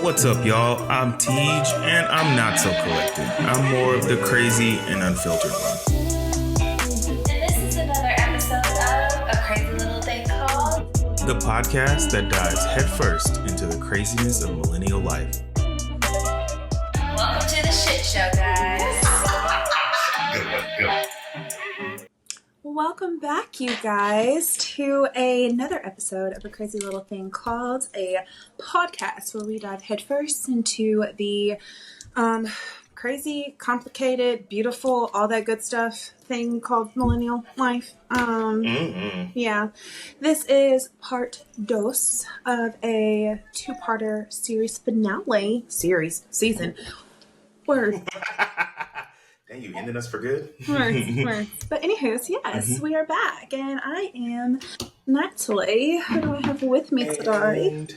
What's up, y'all? I'm Teej, and I'm not so collected. I'm more of the crazy and unfiltered one. And this is another episode of A Crazy Little Thing Called The podcast that dives headfirst into the craziness of millennial life. Welcome to the shit show, guys. Welcome back, you guys, to another episode of A Crazy Little Thing Called, a podcast where we dive headfirst into the crazy, complicated, beautiful, all that good stuff thing called millennial life. Yeah. This is part dos of a two-parter season. Word. Dang, you ended us for good? Words. But anywho, yes, we are back. And I am Natalie. Who do I have with me today? And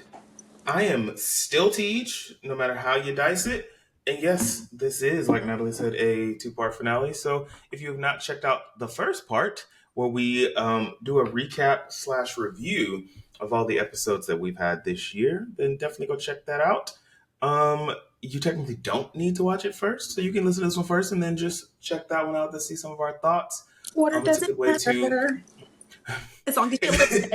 I am still Teej, no matter how you dice it. And yes, this is, like Natalie said, a two-part finale. So if you have not checked out the first part, where we do a recap / review of all the episodes that we've had this year, then definitely go check that out. You technically don't need to watch it first, so you can listen to this one first and then just check that one out to see some of our thoughts. Order doesn't matter. As long as you listen.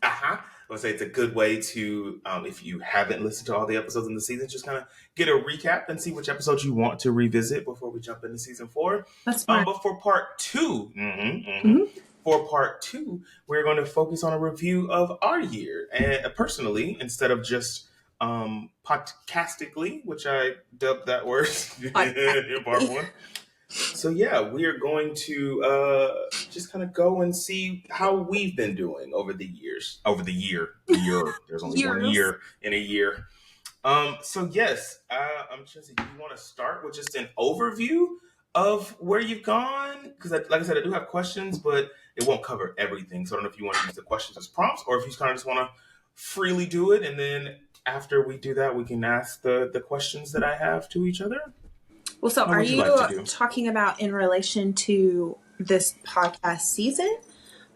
I would say it's a good way to, if you haven't listened to all the episodes in the season, just kind of get a recap and see which episodes you want to revisit before we jump into season 4. That's smart. But for part 2, for part 2, we're going to focus on a review of our year, and personally, instead of just podcastically, which I dubbed that word in part 1. So yeah, we are going to just kind of go and see how we've been doing over the year. There's only 1 year in a year. So yes, I'm just. Do you want to start with just an overview of where you've gone? Because like I said, I do have questions, but it won't cover everything. So I don't know if you want to use the questions as prompts, or if you kind of just want to freely do it, and then after we do that, we can ask the questions that I have to each other. Well, so are you talking about in relation to this podcast season?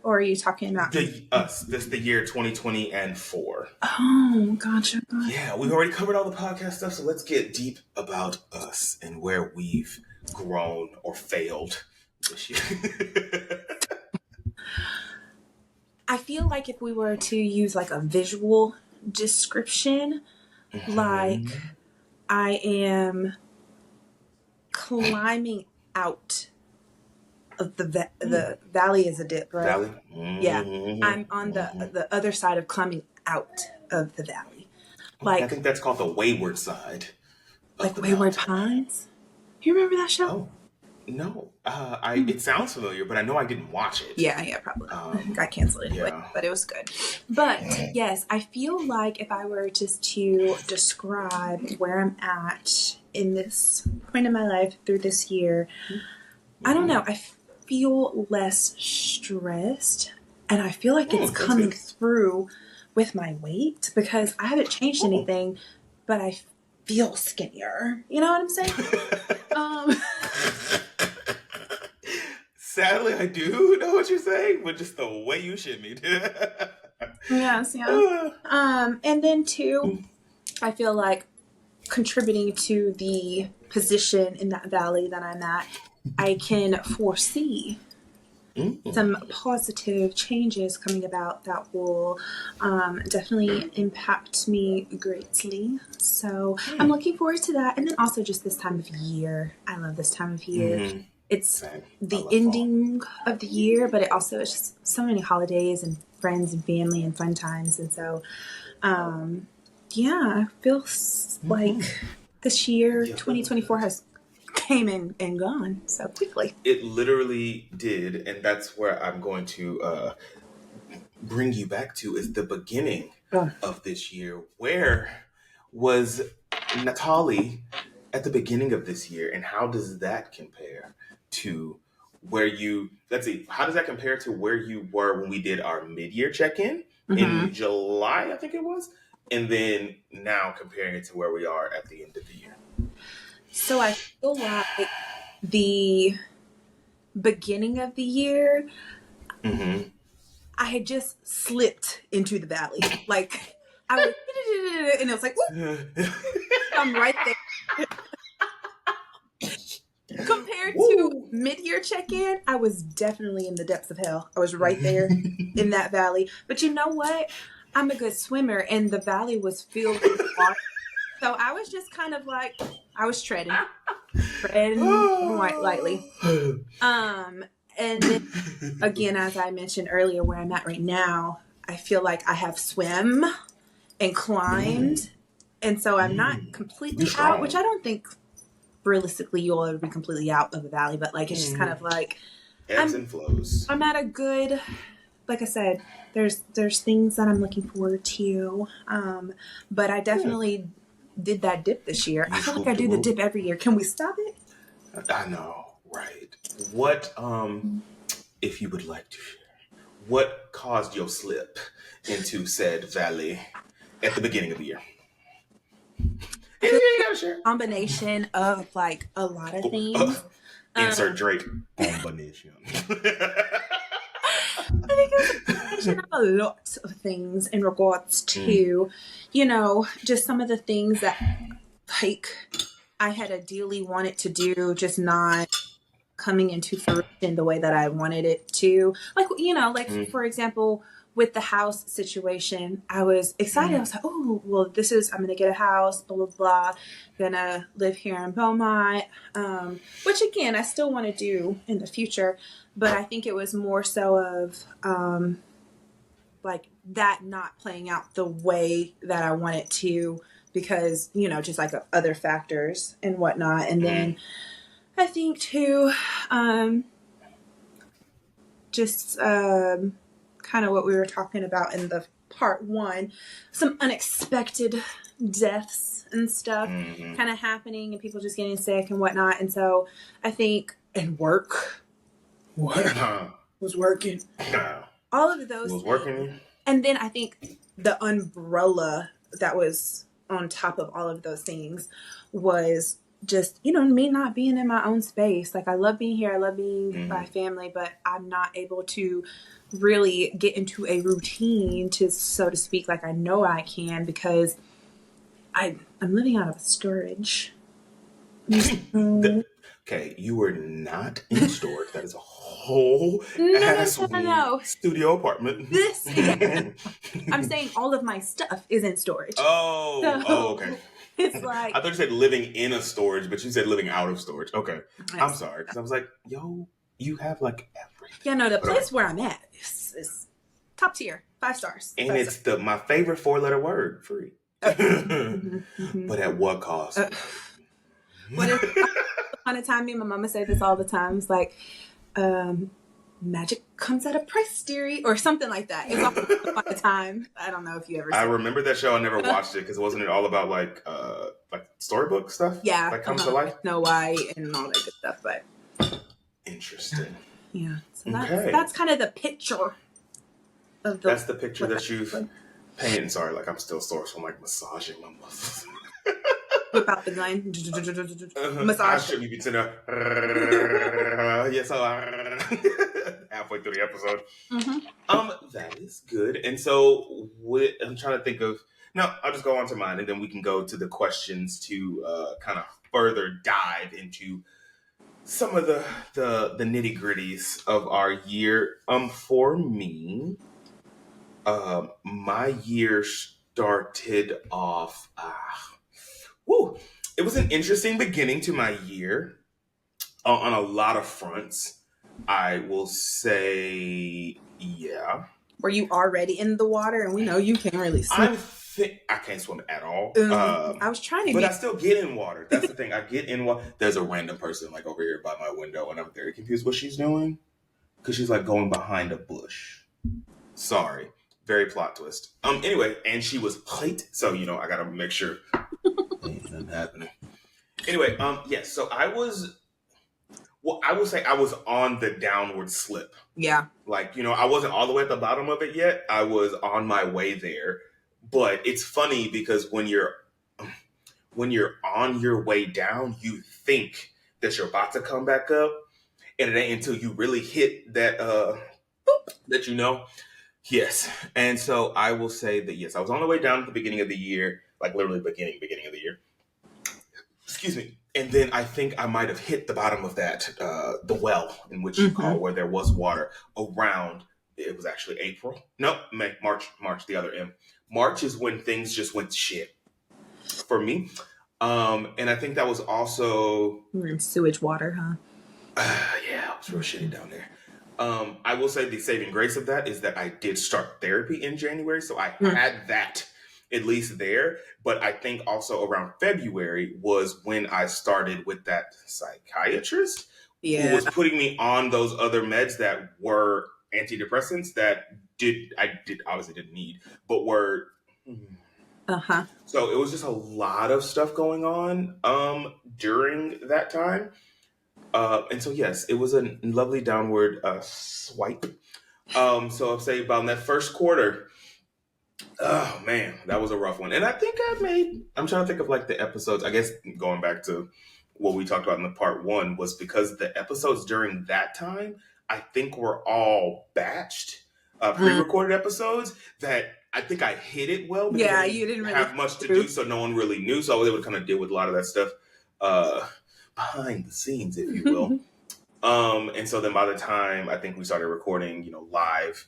Or are you talking about the year 2020 and 4? Oh, gotcha. Yeah, we've already covered all the podcast stuff, so let's get deep about us and where we've grown or failed this year. I feel like if we were to use like a visual description, like I am climbing out of the valley is a dip, right? Valley? Yeah. I'm on the other side of climbing out of the valley. Like, I think that's called the wayward side. Like Wayward Pines? You remember that show? Oh, no. It sounds familiar, but I know I didn't watch it. Yeah, probably. Got canceled anyway, but it was good. But yes, I feel like if I were just to describe where I'm at in this point in my life through this year, I don't know. I feel less stressed, and I feel like it's coming through with my weight because I haven't changed anything, but I feel skinnier. You know what I'm saying? Sadly, I do know what you're saying, but just the way you shimmied. Yes, yeah. And then too, I feel like contributing to the position in that valley that I'm at, I can foresee some positive changes coming about that will definitely impact me greatly. So I'm looking forward to that. And then also just this time of year. I love this time of year. It's the ending of the year, but it also is just so many holidays and friends and family and fun times. And so, I feel like this year, 2024, has came in and gone so quickly. It literally did, and that's where I'm going to bring you back to is the beginning of this year. Where was Natalie at the beginning of this year, and how does that compare to where you, how does that compare to where you were when we did our mid-year check-in in July, I think it was, and then now comparing it to where we are at the end of the year? So I feel like the beginning of the year, I had just slipped into the valley. Like I was, and it was like, whoop, I'm right there. Compared to mid-year check-in, I was definitely in the depths of hell. I was right there in that valley. But you know what? I'm a good swimmer, and the valley was filled with water. So I was just kind of like, I was treading lightly. And then again, as I mentioned earlier, where I'm at right now, I feel like I have swim and climbed, and so I'm not completely out, which I don't think realistically you'll ever be completely out of the valley, but like it's just kind of like ebbs and flows. I'm at a good, like I said, there's things that I'm looking forward to, but I definitely did that dip this year. I feel like I do the dip every year. Can we stop it? I know, right? What, if you would like to share, what caused your slip into said valley at the beginning of the year? Combination of like a lot of things. Insert Drake. Combination. I think it's a combination of a lot of things in regards to, you know, just some of the things that like I had ideally wanted to do, just not coming into fruition the way that I wanted it to. Like, you know, like for example, with the house situation, I was excited. I was like, oh, well, I'm going to get a house, blah, blah, blah. Gonna live here in Beaumont, which again, I still want to do in the future. But I think it was more so of like that not playing out the way that I want it to because, you know, just like other factors and whatnot. And then I think too, kind of what we were talking about in the part one, some unexpected deaths and stuff kind of happening and people just getting sick and whatnot. And so I think, and work was working. All of those was working. And then I think the umbrella that was on top of all of those things was just, you know, me not being in my own space. Like I love being here. I love being with my family, but I'm not able to really get into a routine to, so to speak, like I know I can because I'm living out of storage. Okay, you were not in storage. That is a whole no. studio apartment. I'm saying all of my stuff is in storage. Okay. It's like I thought you said living in a storage, but you said living out of storage. Okay, I'm sorry because I was like, yo, you have like everything. Yeah, no, the place where I'm at is top tier, 5 stars. And it's my favorite 4-letter word, free. But at what cost? What is on a time? Me and my mama say this all the time. It's like, magic comes at a price, dearie, or something like that. It's all the time. I don't know if you ever. I remember that show. I never watched it because wasn't it all about like storybook stuff? Yeah, that comes to life. Snow White and all that good stuff. But interesting. Yeah, so that's kind of the picture. That's the picture that you've painted. Sorry, like I'm still sore from like massaging my muscles. Whip out the gun. Massage. I should be to the yes, halfway through the episode. That is good. And so I'm trying to think of. No, I'll just go on to mine, and then we can go to the questions to kind of further dive into some of the nitty gritties of our year. For me, my year started off. It was an interesting beginning to my year on a lot of fronts. I will say, yeah. Were you already in the water? And we know you can't really swim. I can't swim at all. I was trying to, but I still get in water. That's the thing. I get in water. There's a random person like over here by my window, and I'm very confused what she's doing because she's like going behind a bush. Sorry, very plot twist. Anyway, and she was late, so you know I gotta make sure. Ain't nothing happening. Anyway, yes. So I would say I was on the downward slip. Yeah. Like, you know, I wasn't all the way at the bottom of it yet. I was on my way there. But it's funny because when you're on your way down, you think that you're about to come back up, and it ain't until you really hit that that you know. Yes. And so I will say that, yes, I was on the way down at the beginning of the year, like literally beginning of the year. Excuse me. And then I think I might have hit the bottom of that, the well in which you call, where there was water around. It was actually April. No, May, March, the other M. March is when things just went shit for me. And I think that was also We're in sewage water, huh? yeah, it was real shitty down there. I will say the saving grace of that is that I did start therapy in January, so I had that at least there. But I think also around February was when I started with that psychiatrist who was putting me on those other meds that were antidepressants that I obviously didn't need, but were. So it was just a lot of stuff going on during that time. And so, yes, it was a lovely downward swipe. So I'll say about in that first quarter, oh man, that was a rough one. And I think I'm trying to think of like the episodes, I guess going back to what we talked about in the part one was because the episodes during that time, I think were all batched, pre-recorded episodes that I think I hit it well because I you didn't really have much to do, so no one really knew. So I was able to kind of deal with a lot of that stuff behind the scenes, if you will. And so then by the time I think we started recording, live,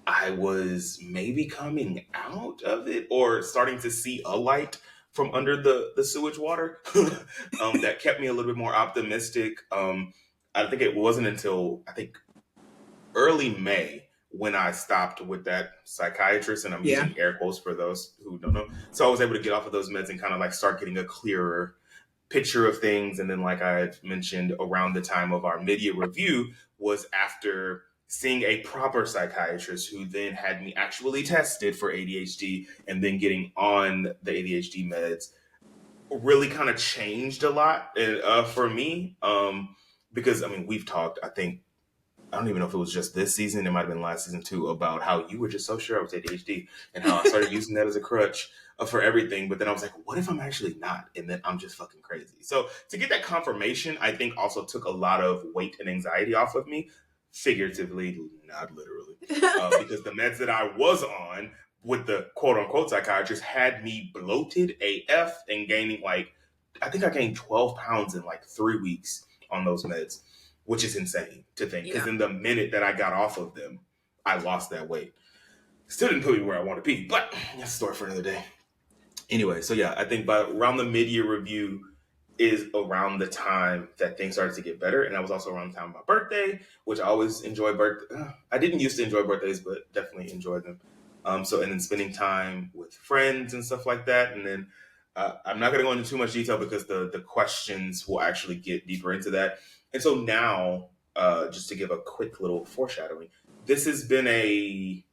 I was maybe coming out of it or starting to see a light from under the sewage water that kept me a little bit more optimistic. I think it wasn't until I think early May when I stopped with that psychiatrist, and I'm using air quotes for those who don't know. So I was able to get off of those meds and kind of like start getting a clearer picture of things. And then, like I had mentioned, around the time of our mid-year review was after seeing a proper psychiatrist who then had me actually tested for ADHD and then getting on the ADHD meds really kind of changed a lot for me. Because, I mean, we've talked, I think, I don't even know if it was just this season, it might have been last season too, about how you were just so sure I was ADHD and how I started using that as a crutch for everything. But then I was like, what if I'm actually not? And then I'm just fucking crazy. So to get that confirmation, I think also took a lot of weight and anxiety off of me, figuratively, not literally, because the meds that I was on with the quote unquote psychiatrist had me bloated AF and gaining I think I gained 12 pounds in like 3 weeks on those meds, which is insane to think. Because in the minute that I got off of them, I lost that weight. Still didn't put me where I want to be, but that's a story for another day. Anyway, so yeah, I think by around the mid-year review is around the time that things started to get better. And that was also around the time of my birthday, which I always enjoy I didn't used to enjoy birthdays, but definitely enjoy them. And then spending time with friends and stuff like that. And then I'm not going to go into too much detail because the questions will actually get deeper into that. And so now, just to give a quick little foreshadowing, this has been a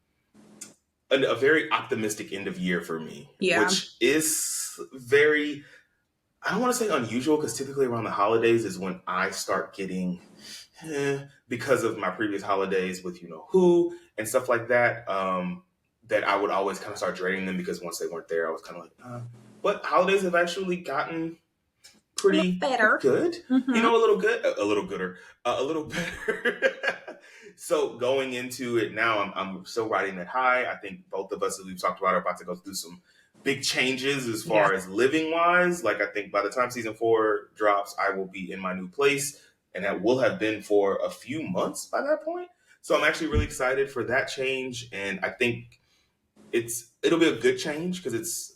very optimistic end of year for me, which is very, I don't want to say unusual because typically around the holidays is when I start getting, because of my previous holidays with who and stuff like that, that I would always kind of start draining them because once they weren't there, I was kind of like, but holidays have actually gotten pretty better, good, a little gooder, a little better. So going into it now, I'm still riding that high. I think both of us, as we've talked about, are about to go through some big changes as far as living wise. Like I think by the time season 4 drops, I will be in my new place, and that will have been for a few months by that point. So I'm actually really excited for that change, and I think it'll be a good change because it's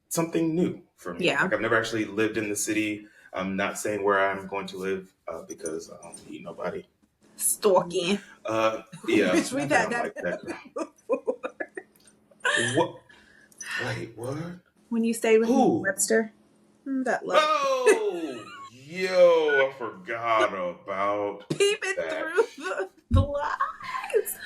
something new for me. Like I've never actually lived in the city. I'm not saying where I'm going to live because I don't need nobody stalking. Yeah, which we've had that like that. What? Wait, what? When you stayed with Webster, that love. Oh, yo, I forgot about peeping that. Through the blinds.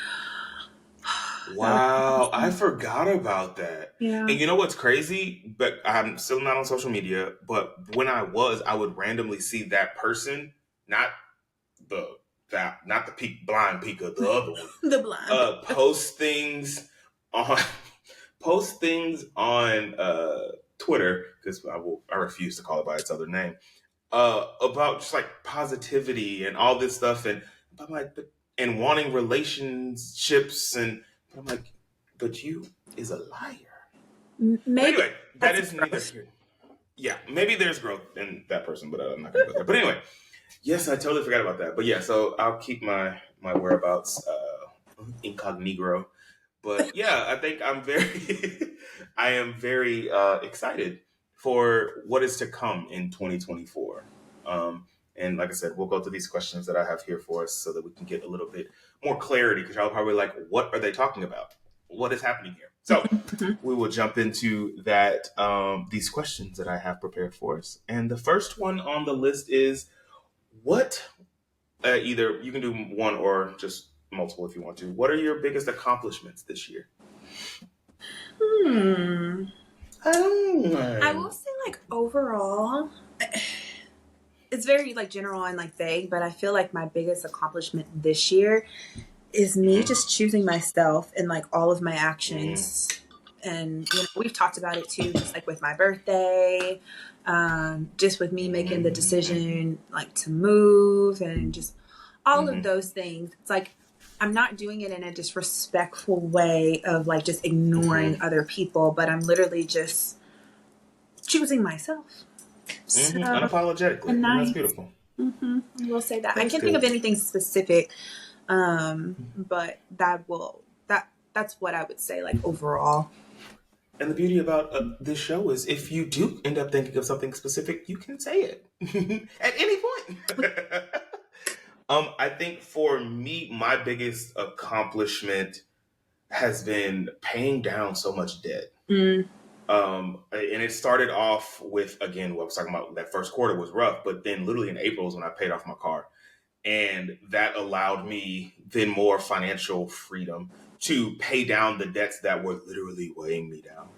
Wow, I forgot about that. Yeah. And you know what's crazy? But I'm still not on social media. But when I would randomly see that person, not the blind Pika, the other one, the blind, post things on Twitter, because I refuse to call it by its other name, about just like positivity and all this stuff, and I'm like, but and wanting relationships, and but I'm like, but you is a liar. But Maybe anyway, that that's is neither here. Yeah, maybe there's growth in that person, but I'm not gonna go there. But anyway, yes, I totally forgot about that. But yeah, so I'll keep my whereabouts incognito. But yeah, I think I'm very, I am very excited for what is to come in 2024. And like I said, we'll go through these questions that I have here for us so that we can get a little bit more clarity, because y'all are probably like, what are they talking about? What is happening here? So we will jump into that, these questions that I have prepared for us. And the first one on the list is, what, either you can do one or just multiple if you want to. What are your biggest accomplishments this year? I don't know. I will say, like, overall, it's very, like, general and, like, vague, but I feel like my biggest accomplishment this year is me just choosing myself in, like, all of my actions. And, you know, we've talked about it too, just like with my birthday, just with me making the decision, like, to move, and just all of those things. It's like, I'm not doing it in a disrespectful way of, like, just ignoring other people, but I'm literally just choosing myself. So, unapologetically. And that's beautiful. I will say that. I can't think of anything specific, but that's what I would say, like, overall. And the beauty about this show is, if you do end up thinking of something specific, you can say it at any point. I think for me, my biggest accomplishment has been paying down so much debt. And it started off with, again, what I was talking about, that first quarter was rough, but then literally in April is when I paid off my car. And that allowed me then more financial freedom to pay down the debts that were literally weighing me down.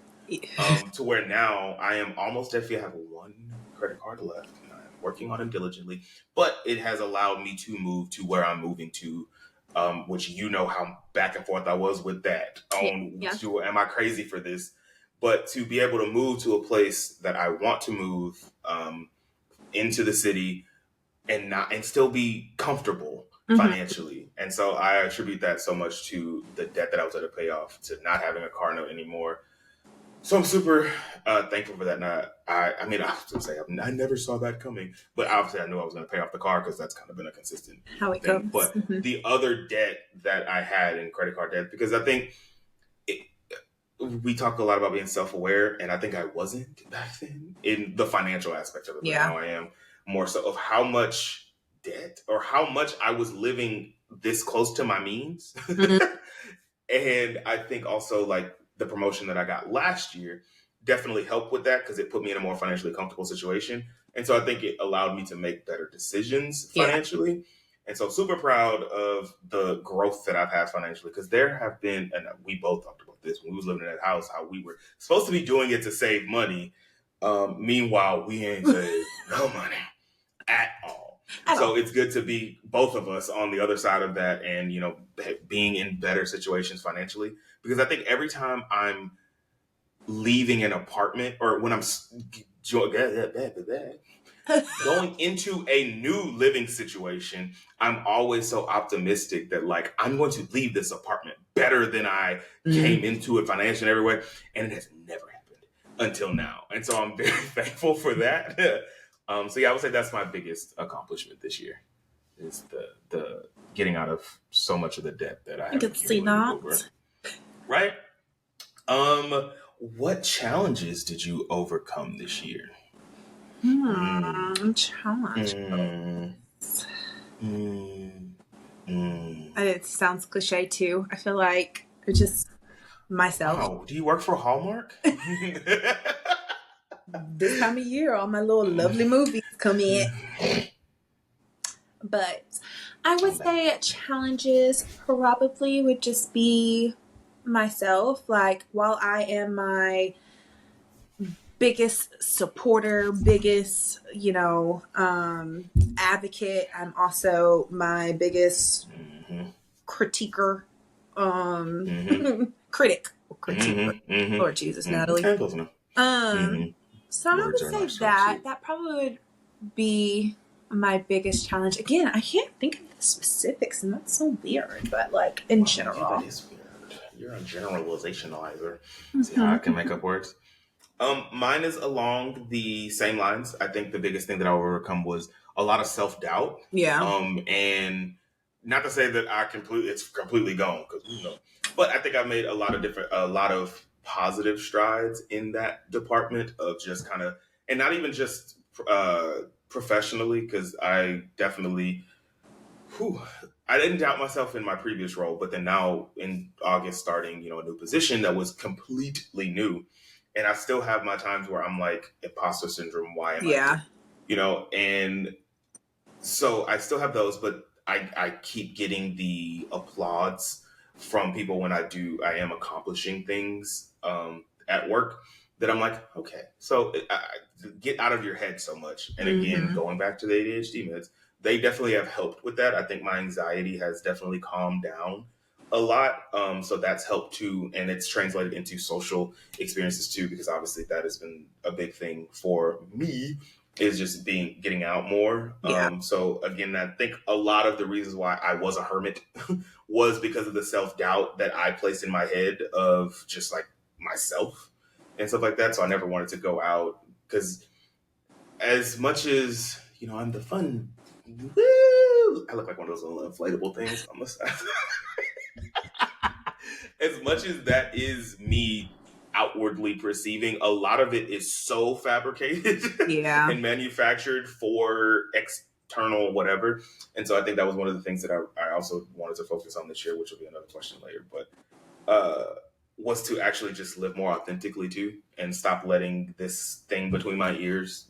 To where now I am almost debt free. I have one credit card left, and I'm working on it diligently. But it has allowed me to move to where I'm moving to, which, you know, how back and forth I was with that. Am I crazy for this? But to be able to move to a place that I want to move, into the city, and still be comfortable financially. And so I attribute that so much to the debt that I was able to pay off, to not having a car note anymore. So I'm super thankful for that. And I mean, I was going to say, I never saw that coming, but obviously I knew I was going to pay off the car, because that's kind of been a consistent how it goes. But the other debt that I had in credit card debt, because I think we talk a lot about being self-aware, and I think I wasn't back then in the financial aspect of it. But now I am more so, of how much debt, or how much I was living this close to my means. And I think also, like, the promotion that I got last year definitely helped with that, because it put me in a more financially comfortable situation. And so I think it allowed me to make better decisions financially. And so super proud of the growth that I've had financially, because there have been, and we both talked about this when we was living in that house, how we were supposed to be doing it to save money. Meanwhile, we ain't saved no money at all. So it's good to be both of us on the other side of that, and, you know, being in better situations financially. Because I think every time I'm leaving an apartment, or when I'm going into a new living situation, I'm always so optimistic that, like, I'm going to leave this apartment better than I came into it financially and everywhere. And it has never happened until now. And so I'm very thankful for that. So yeah, I would say that's my biggest accomplishment this year, is the getting out of so much of the debt that I can see that. Over. Right? What challenges did you overcome this year? Challenge. It sounds cliche too. I feel like it's just myself. Wow. Do you work for Hallmark? This time of year, all my little lovely movies come in. But I would say challenges probably would just be myself. Like, while I am my biggest supporter, biggest, you know, advocate, I'm also my biggest critiquer, critic. Lord Jesus, Natalie. So I would say that probably would be my biggest challenge. Again, I can't think of the specifics, and that's so weird. But like in general, that is weird. You're a generalizationalizer. See how I can make up words. Mine is along the same lines. I think the biggest thing that I overcome was a lot of self-doubt. Yeah. And not to say that it's completely gone, because but I think I've made a lot of positive strides in that department of just kind of, and not even just professionally, because I definitely, I didn't doubt myself in my previous role, but then now in August starting, a new position that was completely new. And I still have my times where I'm like, imposter syndrome, why am I? And so I still have those, but I keep getting the applause from people when I am accomplishing things at work, that I'm like, okay, so get out of your head so much. And again, going back to the ADHD meds, they definitely have helped with that. I think my anxiety has definitely calmed down a lot. So that's helped too. And it's translated into social experiences too, because obviously that has been a big thing for me, is just getting out more. So again, I think a lot of the reasons why I was a hermit was because of the self-doubt that I placed in my head of just like myself and stuff like that. So I never wanted to go out, because as much as, I'm the fun, woo, I look like one of those little inflatable things on the side. As much as that is me outwardly perceiving, a lot of it is so fabricated and manufactured for external whatever. And so I think that was one of the things that I also wanted to focus on this year, which will be another question later, but was to actually just live more authentically too, and stop letting this thing between my ears,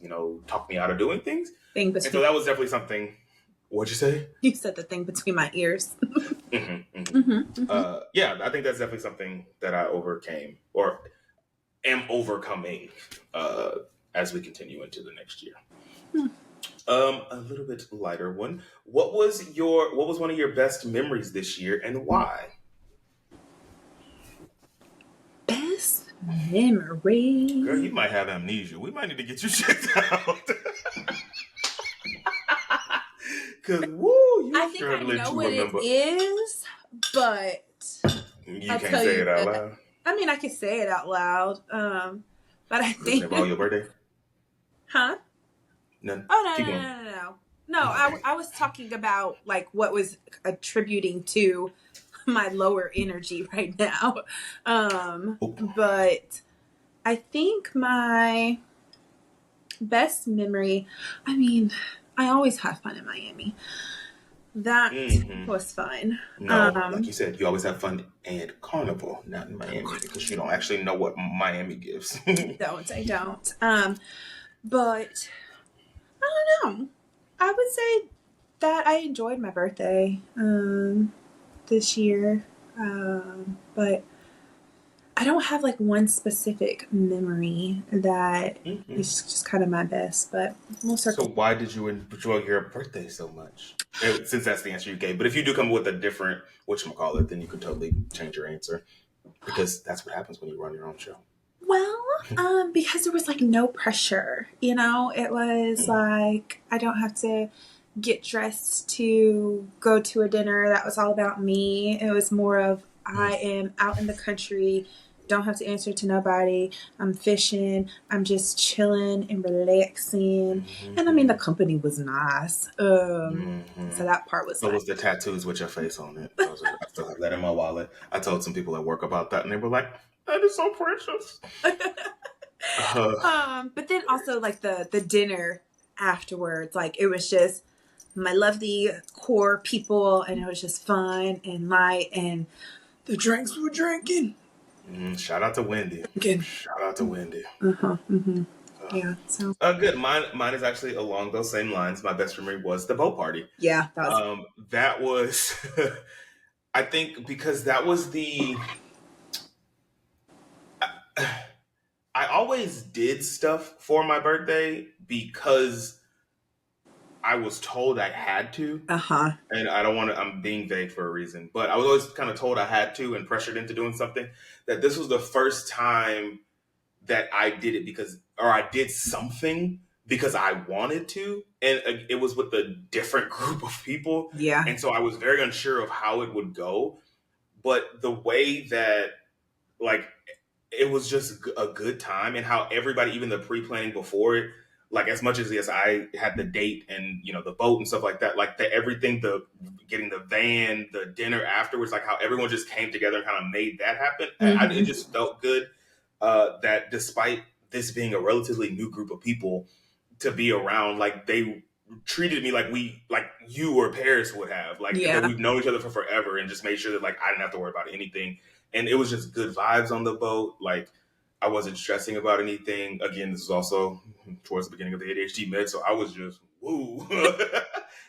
talk me out of doing things. And so that was definitely something. What'd you say? You said the thing between my ears. Yeah, I think that's definitely something that I overcame or am overcoming as we continue into the next year. A little bit lighter one. What was one of your best memories this year, and why? Best memory. Girl, you might have amnesia. We might need to get you checked out. Because, I think I know what it is, but you can't say it out loud. I mean, I can say it out loud, but I think. About your birthday? Huh? None. Oh, no. I was talking about like what was attributing to my lower energy right now. But I think my best memory, I mean, I always have fun in Miami. That was fun. No, like you said, you always have fun at Carnival, not in Miami, because you don't actually know what Miami gives. I don't. But I don't know. I would say that I enjoyed my birthday this year. But I don't have like one specific memory that is just kind of my best, but we'll circle. So why did you enjoy your birthday so much? Since that's the answer you gave. But if you do come with a different whatchamacallit, then you can totally change your answer. Because that's what happens when you run your own show. Well, because there was like no pressure, it was like I don't have to get dressed to go to a dinner that was all about me. It was more of I am out in the country, don't have to answer to nobody. I'm fishing. I'm just chilling and relaxing. And I mean, the company was nice. So that part was nice. Was the tattoos with your face on it. I still have that in my wallet. I told some people at work about that and they were like, that is so precious. But then also like the dinner afterwards, like it was just my lovely core people and it was just fun and light and the drinks we were drinking. Shout out to Wendy. Again. Shout out to Wendy. Yeah. So good. Mine is actually along those same lines. My best memory was the boat party. Yeah. That was I think because that was I always did stuff for my birthday because I was told I had to. And I don't want to, I'm being vague for a reason, but I was always kind of told I had to and pressured into doing something. That this was the first time that I did it I did something because I wanted to, and it was with a different group of people. Yeah. And so I was very unsure of how it would go. But the way that, like, it was just a good time, and how everybody, even the pre-planning before it, like, as much as, yes, I had the date and, the boat and stuff like that, like everything, the getting the van, the dinner afterwards, like how everyone just came together and kind of made that happen. It just felt good, that despite this being a relatively new group of people to be around, like they treated me like you or Paris would have, like that we've known each other for forever, and just made sure that, like, I didn't have to worry about anything. And it was just good vibes on the boat. Like, I wasn't stressing about anything. Again, this was also towards the beginning of the ADHD med, so I was just woo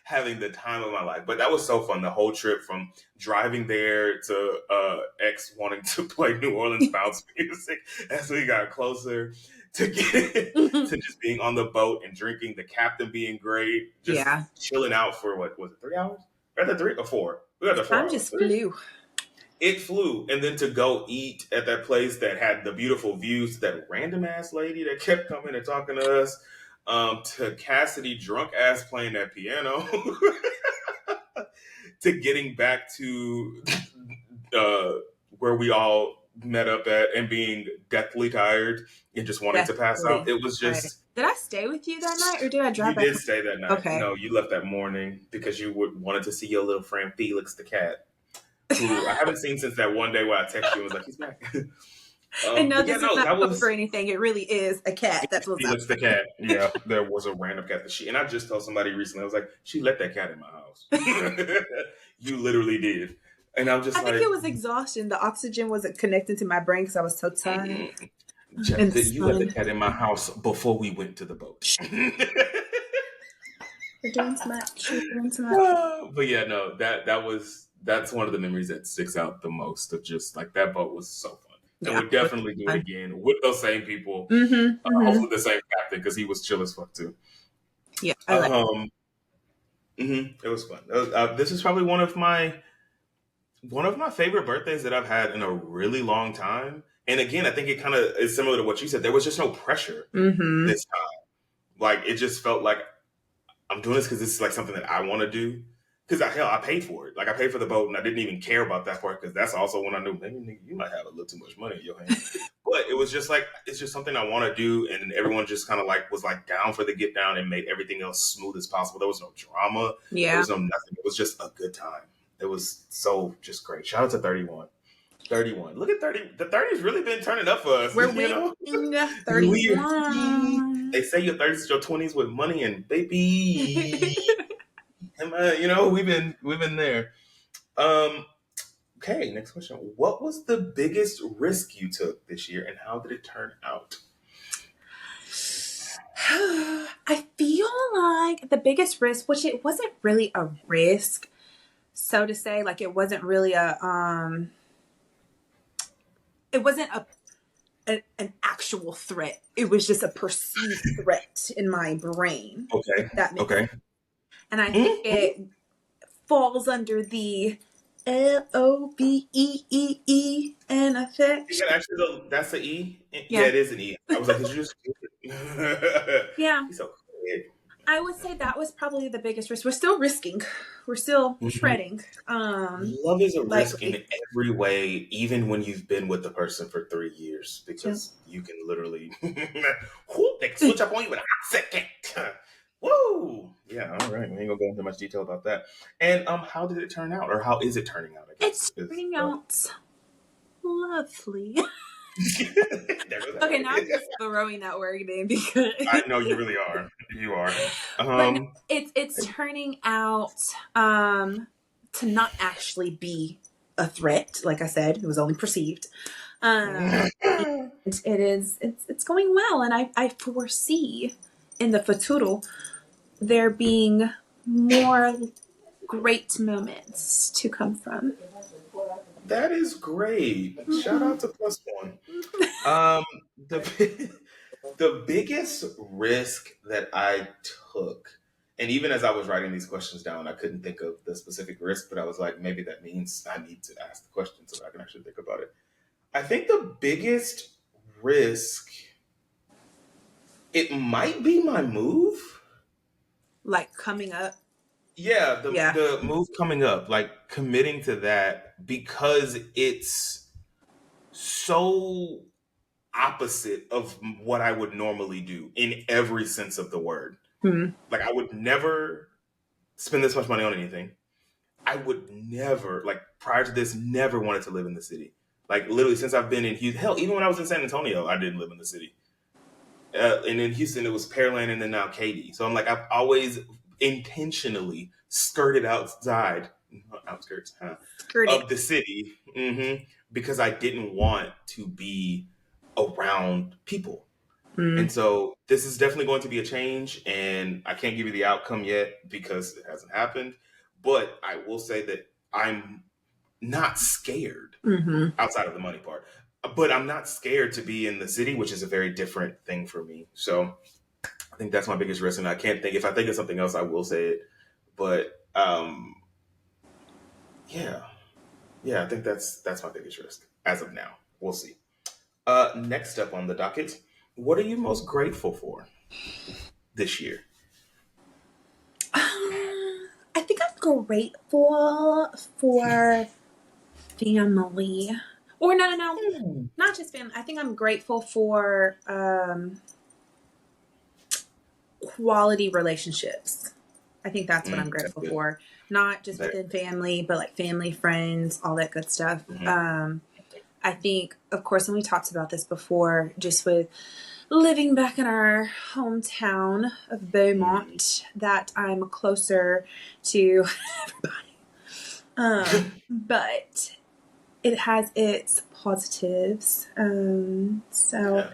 having the time of my life. But that was so fun. The whole trip, from driving there to X wanting to play New Orleans bounce music as we got closer, to to just being on the boat and drinking, the captain being great, just chilling out for, what was it, 3 hours? Or the 3 or 4? We got the 4 hours. Just flew. It flew. And then to go eat at that place that had the beautiful views, that random ass lady that kept coming and talking to us, to Cassidy drunk ass playing that piano, to getting back to where we all met up at and being deathly tired and just wanting to pass out. It was just... Did I stay with you that night, or did I drive back? You did stay that night. Okay. No, you left that morning because you wanted to see your little friend Felix the cat, who I haven't seen since that one day where I texted you and was like, he's back. And no, this is not for anything. It really is a cat. That's what's Felix the cat. Yeah, there was a random cat that and I just told somebody recently, I was like, she let that cat in my house. You literally did. And I'm just I think it was exhaustion. The oxygen wasn't connected to my brain because I was so tired. You let the cat in my house before we went to the boat. We're doing too much. But yeah, no, that's one of the memories that sticks out the most, of just like that boat was so fun. And we'll definitely do it again with those same people. Hopefully the same captain, because he was chill as fuck too. Yeah. It was fun. This is probably one of my favorite birthdays that I've had in a really long time. And again, I think it kind of is similar to what you said. There was just no pressure this time. Like, it just felt like I'm doing this because this is like something that I want to do. Because I paid for it. Like, I paid for the boat, and I didn't even care about that part, because that's also when I knew, maybe you might have a little too much money in your hand. But it was just like, it's just something I want to do, and everyone just kind of like was like down for the get down and made everything else smooth as possible. There was no drama. Yeah. There was no nothing. It was just a good time. It was so just great. Shout out to 31. 31. Look at 30. The 30's really been turning up for us. We're winning. 31. They say your 30s is your 20s with money and baby. And, we've been there. Okay, next question. What was the biggest risk you took this year, and how did it turn out? I feel like the biggest risk, which it wasn't really a risk, so to say, like it wasn't really an an actual threat. It was just a perceived threat in my brain. Okay. That makes sense. And I think it falls under the LOVEE and effect. Yeah, actually, that's the E. Yeah, it is an E. I was like, did you just? Yeah. He's so quick. I would say that was probably the biggest risk. We're still risking. We're still shredding. Love is a risk in every way, even when you've been with the person for 3 years, because you can literally they can switch up on you in a second. Woo! Yeah, all right. We ain't gonna go into much detail about that. And how did it turn out, or how is it turning out? I guess it's turning out lovely. Okay, now I'm just throwing that word in because I know you really are. You are. But no, it's turning out to not actually be a threat. Like I said, it was only perceived. It's going well, and I foresee in the futuro there being more great moments to come from. That is great. Shout out to +1. The biggest risk that I took, and even as I was writing these questions down, I couldn't think of the specific risk, but I was like, maybe that means I need to ask the question so I can actually think about it. I think the biggest risk It might be my move. Like coming up. Yeah, Yeah. the move coming up, like committing to that because it's so opposite of what I would normally do in every sense of the word. Hmm. Like I would never spend this much money on anything. I would never, like prior to this, never wanted to live in the city. Like literally since I've been in Houston, hell, even when I was in San Antonio, I didn't live in the city. And in Houston, it was Pearland and then now Katy. So I'm like, I've always intentionally skirted outside, outskirts, Skirted. of the city because I didn't want to be around people. Hmm. And so this is definitely going to be a change, and I can't give you the outcome yet because it hasn't happened. But I will say that I'm not scared Hmm. outside of the money part. But I'm not scared to be in the city, which is a very different thing for me. So I think that's my biggest risk, and I can't think. If I think of something else, I will say it. But yeah, yeah, I think that's my biggest risk as of now. We'll see. Next up on the docket, what are you most grateful for this year? I think I'm grateful for family. Or no, not just family. I think I'm grateful for quality relationships. I think that's what I'm That's grateful good. for. Not just That, within family, but like family, friends, all that good stuff. mhm. I think, of course, and we talked about this before, just with living back in our hometown of Beaumont, that I'm closer to everybody. But it has its positives. So Yeah.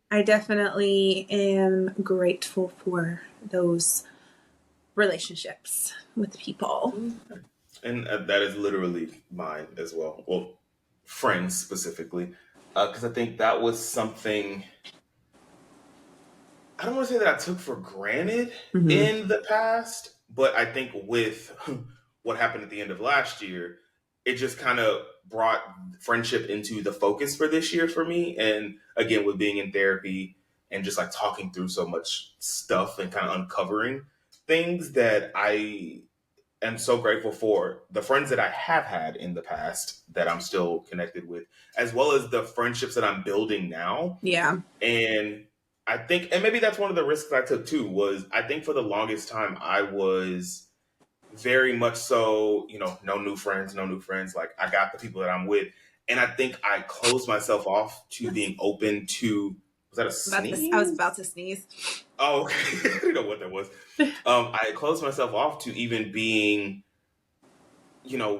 I definitely am grateful for those relationships with people. And that is literally mine as well. Well, friends specifically, because I think that was something I don't want to say that I took for granted Mm-hmm. in the past, but I think with what happened at the end of last year, it just kind of brought friendship into the focus for this year for me. And again, with being in therapy and just like talking through so much stuff and kind of uncovering things that I am so grateful for the friends that I have had in the past that I'm still connected with, as well as the friendships that I'm building now. Yeah. And I think, and maybe that's one of the risks I took too, was I think for the longest time I was very much so, no new friends, no new friends. Like I got the people that I'm with. And I think I closed myself off to being open to, was that a I was sneeze? about to sneeze. Oh, okay. I didn't know what that was. I closed myself off to even being,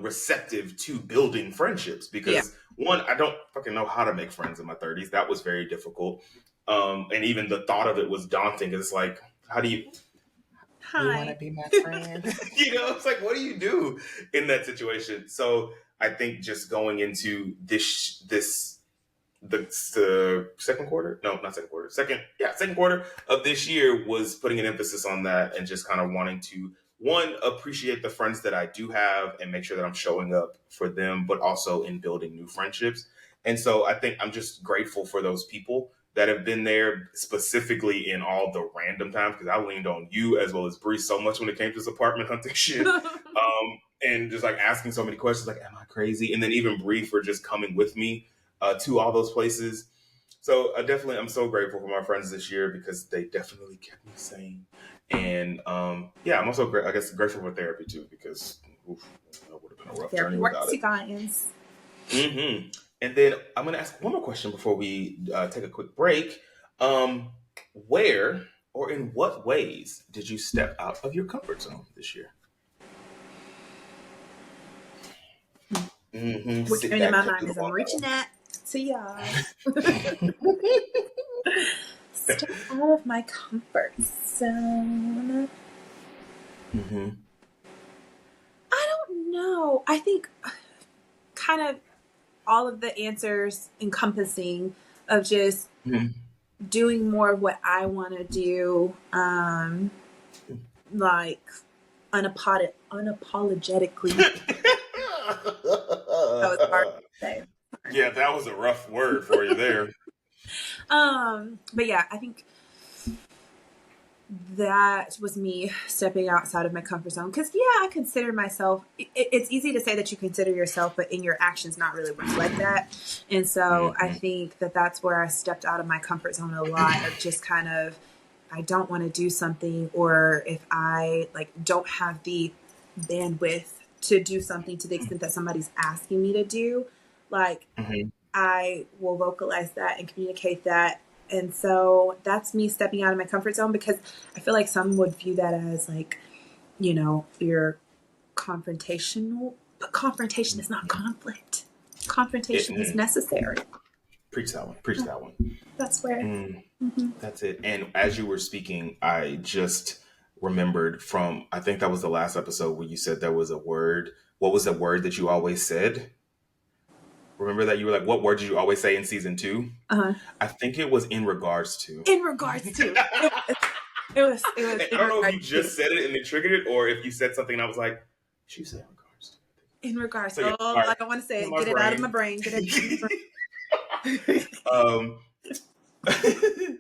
receptive to building friendships Yeah. because one, I don't fucking know how to make friends in my 30s. That was very difficult. And even the thought of it was daunting. It's like, how do you want to Hi. be my friend? It's like, what do you do in that situation? So I think just going into the second quarter, no, not second quarter, second quarter of this year was putting an emphasis on that and just kind of wanting to one appreciate the friends that I do have and make sure that I'm showing up for them, but also in building new friendships. And so I think I'm just grateful for those people that have been there specifically in all the random times because I leaned on you as well as Bree so much when it came to this apartment hunting shit. And just like asking so many questions like, am I crazy? And then even Bree for just coming with me to all those places. So I'm so grateful for my friends this year because they definitely kept me sane. And yeah, I'm also I guess grateful for therapy too because it would have been a rough Therapy journey without works, it. you guys. Mm-hmm. And then I'm going to ask one more question before we take a quick break. Where or in what ways did you step out of your comfort zone this year? Mm-hmm. What Sit came to back, my take a mind is look I'm on reaching out to y'all. that Step out of my comfort zone. Mm-hmm. I don't know. I think kind of all of the answers encompassing of just Mm-hmm. doing more of what I want to do, like unapologetically. That was hard to say. Yeah, that was a rough word for you there. But yeah, I think that was me stepping outside of my comfort zone. Because, yeah, I consider myself, it's easy to say that you consider yourself, but in your actions not really reflect that. And so I think that that's where I stepped out of my comfort zone a lot, of just kind of, I don't want to do something, or if I like don't have the bandwidth to do something to the extent that somebody's asking me to do, like I will vocalize that and communicate that. And so that's me stepping out of my comfort zone, because I feel like some would view that as like, you know, you're confrontational, but confrontation is not conflict. Confrontation is necessary. Preach that one. Preach that one. That's where. That's it. And as you were speaking, I just remembered from, I think that was the last episode where you said there was a word. What was the word that you always said? Remember that you were like, what word did you always say in season 2? I think it was in regards to. In regards to. It was. I don't know if you just said it and it triggered it, or if you said something and I was like, she said in regards to. In regards to. So, yeah, I don't want to say it. Get it out of my brain. Get it out of my brain.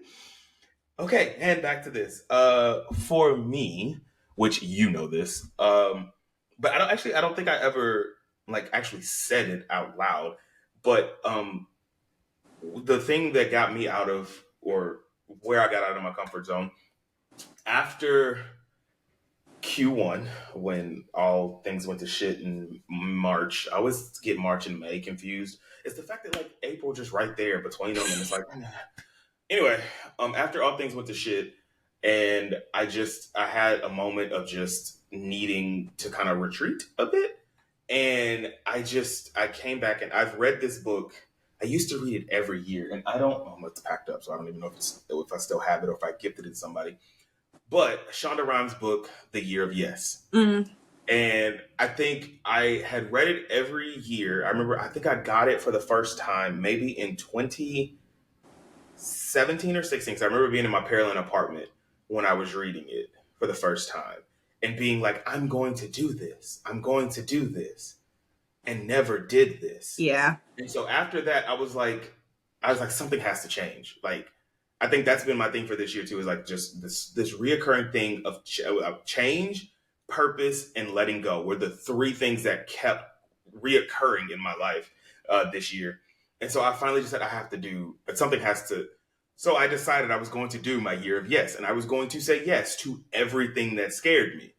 Okay, and back to this. For me, which you know this, but I don't think I ever like actually said it out loud. But the thing that got me out of, or where I got out of my comfort zone after Q1, when all things went to shit in March, I always get March and May confused. It's the fact that like April just right there between them, and it's like. Anyway, after all things went to shit, and I had a moment of just needing to kind of retreat a bit. And I came back, and I've read this book. I used to read it every year, and it's packed up, so I don't even know if I still have it or if I gifted it to somebody. But Shonda Rhimes' book, The Year of Yes. And I think I had read it every year. I think I got it for the first time maybe in 2017 or 16. So I remember being in my Pearland apartment when I was reading it for the first time and being like, I'm going to do this. I'm going to do this. And never did this. Yeah. And so after that, I was like, something has to change. Like, I think that's been my thing for this year too, is like just this reoccurring thing of change, purpose, and letting go were the 3 things that kept reoccurring in my life this year. And so I finally just said, something has to. So I decided I was going to do my year of yes. And I was going to say yes to everything that scared me,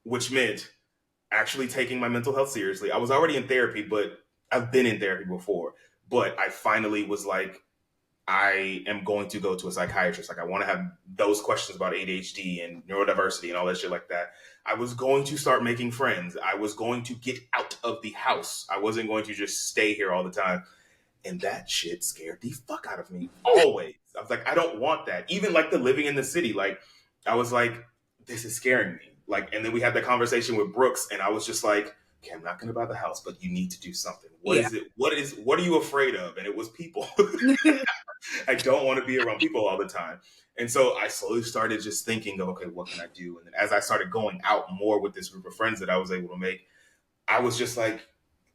which meant actually taking my mental health seriously. I was already in therapy, but I've been in therapy before. But I finally was like, I am going to go to a psychiatrist. Like, I want to have those questions about ADHD and neurodiversity and all that shit like that. I was going to start making friends. I was going to get out of the house. I wasn't going to just stay here all the time. And that shit scared the fuck out of me always. I was like, I don't want that. Even like the living in the city. Like, I was like, this is scaring me. Like, and then we had the conversation with Brooks, and I was just like, okay, I'm not going to buy the house, but you need to do something. What is it? What are you afraid of? And it was people. I don't want to be around people all the time. And so I slowly started just thinking of, okay, what can I do? And then as I started going out more with this group of friends that I was able to make, I was just like,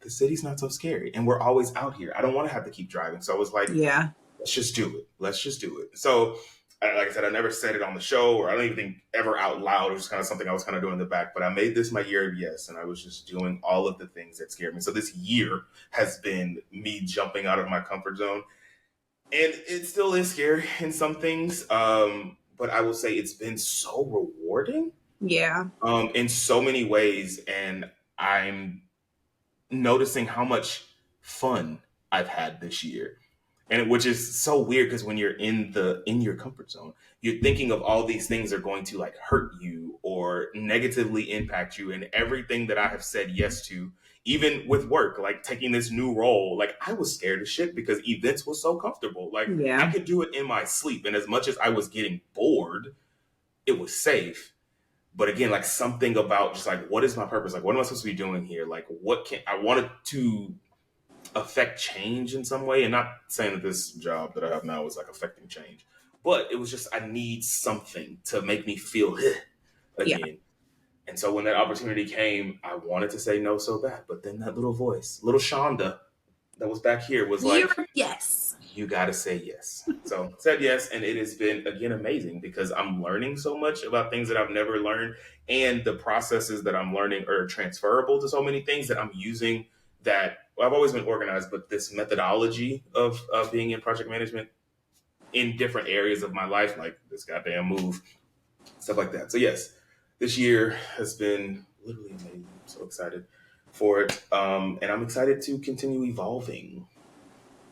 the city's not so scary. And we're always out here. I don't want to have to keep driving. So I was like, let's just do it. Let's just do it. So like I said, I never said it on the show, or I don't even think ever out loud. It was kind of something I was kind of doing in the back, but I made this my year of yes. And I was just doing all of the things that scared me. So this year has been me jumping out of my comfort zone. And it still is scary in some things. But I will say it's been so rewarding. Yeah. In so many ways. And I'm noticing how much fun I've had this year. And which is so weird, because when you're in your comfort zone, you're thinking of all these things are going to like hurt you or negatively impact you. And everything that I have said yes to, even with work, like taking this new role, like I was scared as shit because events was so comfortable. Like I could do it in my sleep. And as much as I was getting bored, it was safe. But again, like something about just like, what is my purpose? Like, what am I supposed to be doing here? Like, I wanted to affect change in some way, and not saying that this job that I have now is like affecting change, but it was just, I need something to make me feel again. Yeah. And so when that opportunity came, I wanted to say no so bad, but then that little voice, little Shonda that was back here was like, yes. You got to say yes. So said yes, and it has been again amazing because I'm learning so much about things that I've never learned, and the processes that I'm learning are transferable to so many things that I'm using. That well, I've always been organized, but this methodology of being in project management in different areas of my life, like this goddamn move, stuff like that. So yes, this year has been literally amazing. I'm so excited for it, and I'm excited to continue evolving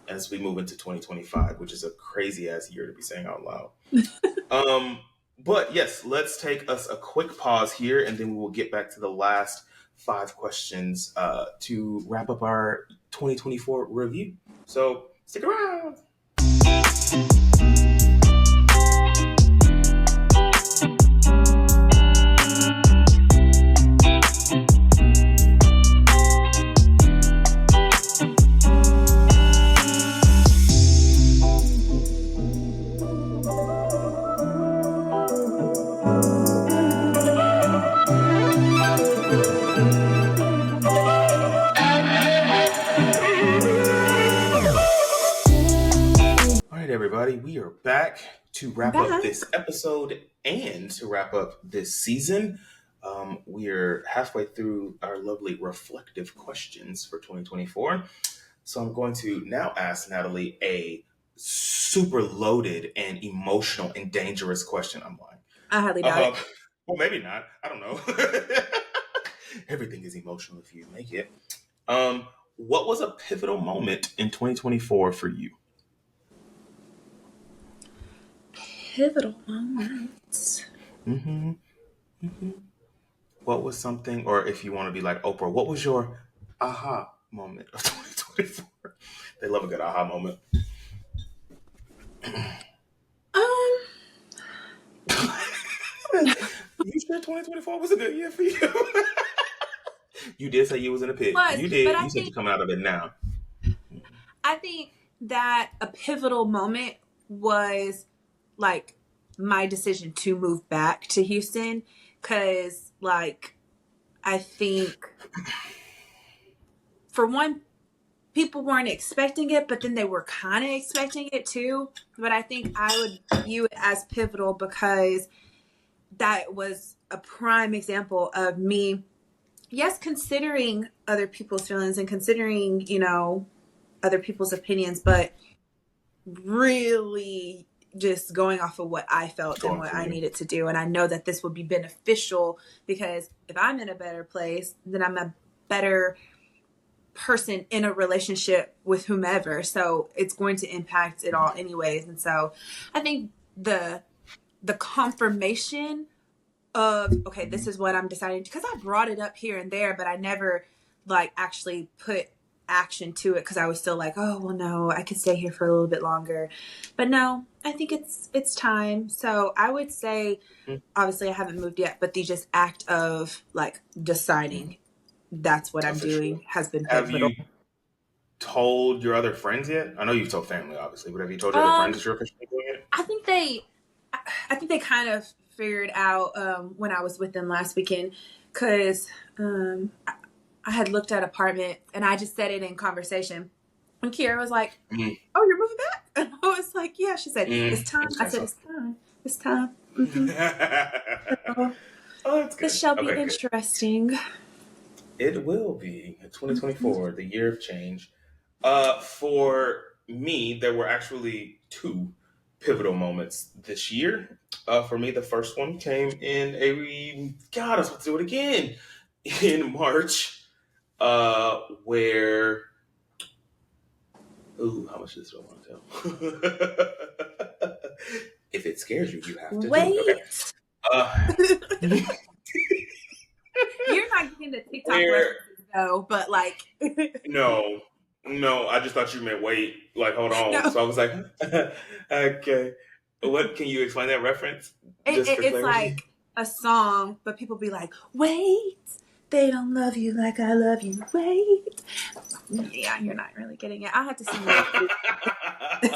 as we move into 2025, which is a crazy ass year to be saying out loud. Um, but yes, let's take us a quick pause here, and then we will get back to the last 5 questions to wrap up our 2024 review. So stick around. Everybody, we are back to wrap up this episode and to wrap up this season. We're halfway through our lovely reflective questions for 2024. So I'm going to now ask Natalie a super loaded and emotional and dangerous question. I'm like, I highly doubt it. Well, maybe not. I don't know. Everything is emotional if you make it. What was a pivotal moment in 2024 for you? Pivotal moments. What was something, or if you want to be like Oprah, what was your aha moment of 2024? They love a good aha moment. You sure 2024 was a good year for you? You did say you was in a pit. You did. You said you're coming out of it now. I think that a pivotal moment was like my decision to move back to Houston, because like I think for one, people weren't expecting it, but then they were kind of expecting it too. But I think I would view it as pivotal because that was a prime example of me, yes, considering other people's feelings and considering, you know, other people's opinions, but really just going off of what I felt and what I needed to do. And I know that this would be beneficial because if I'm in a better place, then I'm a better person in a relationship with whomever. So it's going to impact it all anyways. And so I think the confirmation of, okay, this is what I'm deciding, because I brought it up here and there, but I never like actually put action to it because I was still like, oh, well, no, I could stay here for a little bit longer. But no, I think it's time. So I would say, obviously I haven't moved yet, but the just act of like deciding that's what I'm doing has been pivotal. Have you told your other friends yet? I know you've told family, obviously, but have you told your other friends that you're officially doing it? I think they kind of figured out when I was with them last weekend, because I had looked at apartment and I just said it in conversation. And Kiara was like, oh, you're moving back? And I was like, yeah. She said, it's time. I said, it's time. It's time. So, that's good. This shall be interesting. Good. It will be 2024, the year of change. For me, there were actually 2 pivotal moments this year. For me, the first one came in God, I was about to do it again in March. Where, how much does I want to tell? If it scares you, you have to wait. Do it. Okay. You're not getting the TikTok references though, but like. No, I just thought you meant wait, like hold on. No. So I was like, okay. What, can you explain that reference? It's like a song, but people be like, wait. They don't love you like I love you. Wait. Yeah, you're not really getting it. I'll have to sing it.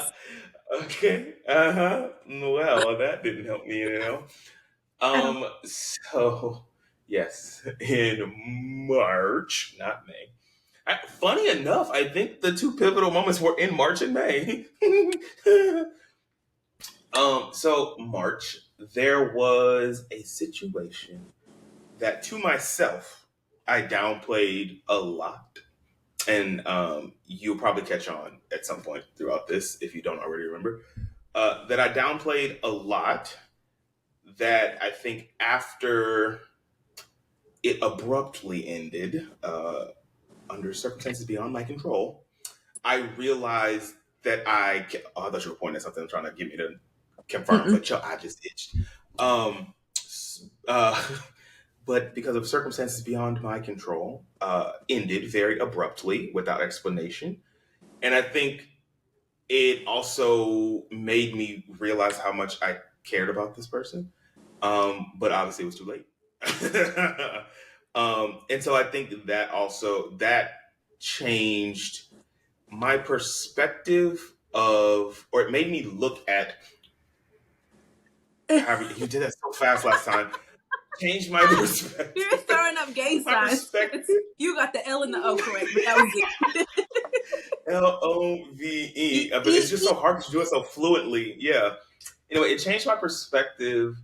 Okay. Well, that didn't help me, you know. So, yes, in March, not May, Funny enough, I think the two pivotal moments were in March and May. So March, there was a situation that to myself I downplayed a lot, and you'll probably catch on at some point throughout this if you don't already remember. That I downplayed a lot. That I think after it abruptly ended, under circumstances beyond my control, I realized that oh, I thought you were pointing at something. I'm trying to get me to confirm, but I just itched. Um, uh, but because of circumstances beyond my control, ended very abruptly without explanation. And I think it also made me realize how much I cared about this person. But obviously it was too late. And so I think that also that changed my perspective of, or it made me look at, Harvey, you did that so fast last time. Changed my perspective. You're throwing up gay signs. You got the L and the O correct, but that was it. LOVE. But it's just so hard to do it so fluently. Yeah. Anyway, it changed my perspective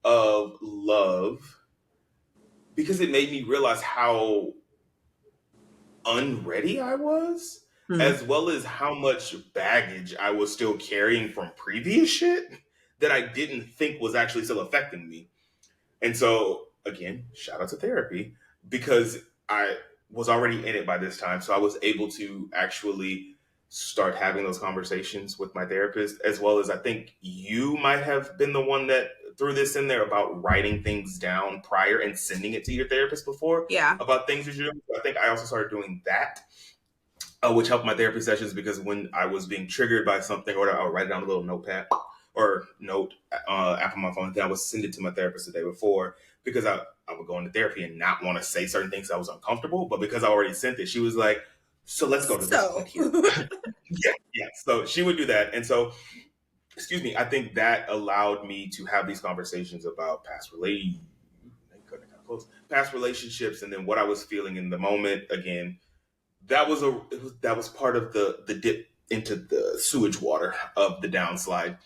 of love because it made me realize how unready I was, as well as how much baggage I was still carrying from previous shit that I didn't think was actually still affecting me. And so, again, shout out to therapy because I was already in it by this time. So I was able to actually start having those conversations with my therapist, as well as I think you might have been the one that threw this in there about writing things down prior and sending it to your therapist before. Yeah. About things that you're doing. So I think I also started doing that, which helped my therapy sessions because when I was being triggered by something or whatever, I would write it on a little notepad or note app on my phone. Then I would send it to my therapist the day before because I would go into therapy and not want to say certain things I was uncomfortable. But because I already sent it, she was like, so let's go to this point here. Yeah. So she would do that. And so, excuse me, I think that allowed me to have these conversations about past relationships and then what I was feeling in the moment. Again, that was part of the dip into the sewage water of the downslide.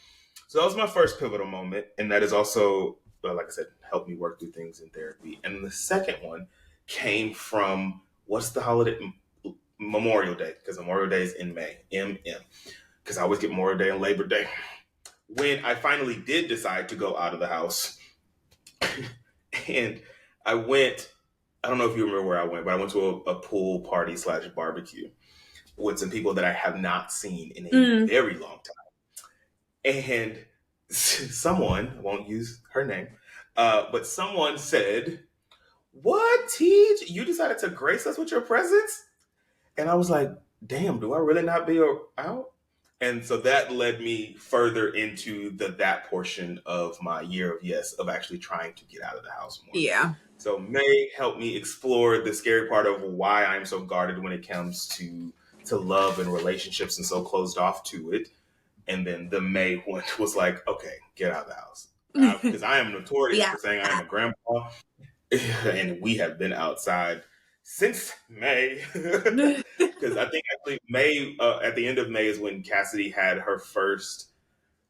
So that was my first pivotal moment, and that is also, like I said, helped me work through things in therapy. And the second one came from what's the holiday? Memorial Day, because Memorial Day is in May, because I always get Memorial Day and Labor Day. When I finally did decide to go out of the house, and I went, I don't know if you remember where I went, but I went to a pool party / barbecue with some people that I have not seen in a very long time. And someone, I won't use her name, but someone said, "What, Teej? You decided to grace us with your presence?" And I was like, damn, do I really not be out? And so that led me further into that portion of my year of yes, of actually trying to get out of the house more. Yeah. So May helped me explore the scary part of why I'm so guarded when it comes to love and relationships and so closed off to it. And then the May one was like, okay, get out of the house. Because I am notorious for saying I am a grandpa. And we have been outside since May. Because I think actually May, at the end of May is when Cassidy had her first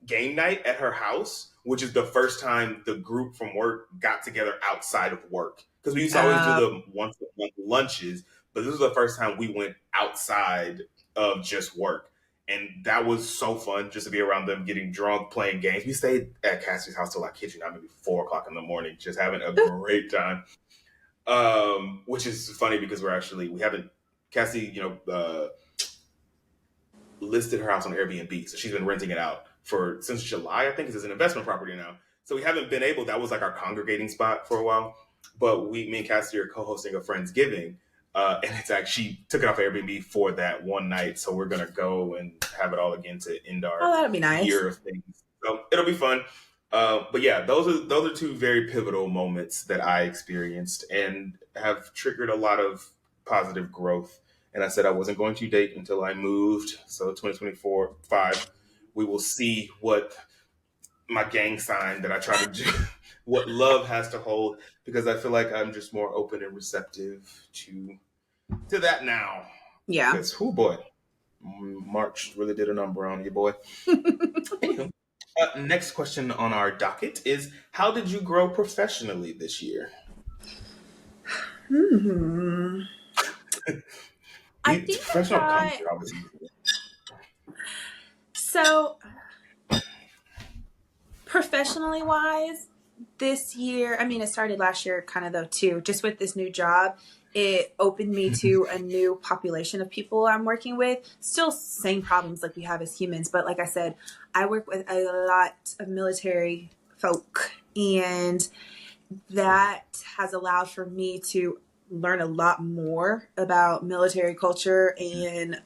game night at her house, which is the first time the group from work got together outside of work. Because we used to always do the once a month lunches, but this was the first time we went outside of just work. And that was so fun just to be around them getting drunk, playing games. We stayed at Cassidy's house till, I kid you not, maybe 4 o'clock in the morning, just having a great time. Which is funny because we haven't, Cassie, listed her house on Airbnb. So she's been renting it out since July, I think, because it's an investment property now. So we haven't been able, that was like our congregating spot for a while. But me and Cassie are co-hosting a Friendsgiving. And she took it off Airbnb for that one night. So we're going to go and have it all again to end our that'd be nice. year of things. So it'll be fun. But yeah, those are two very pivotal moments that I experienced and have triggered a lot of positive growth. And I said I wasn't going to date until I moved. So 2024-5, we will see what my gang sign that I try to do, what love has to hold, because I feel like I'm just more open and receptive to to that now. Yeah. Because, oh boy, March really did a number on you, boy. Anywho, next question on our docket is, how did you grow professionally this year? I think Professional companies are obviously. so professionally wise, this year, I mean, it started last year kind of though too, just with this new job, it opened me to a new population of people I'm working with. Still same problems like we have as humans, but like I said, I work with a lot of military folk, and that has allowed for me to learn a lot more about military culture and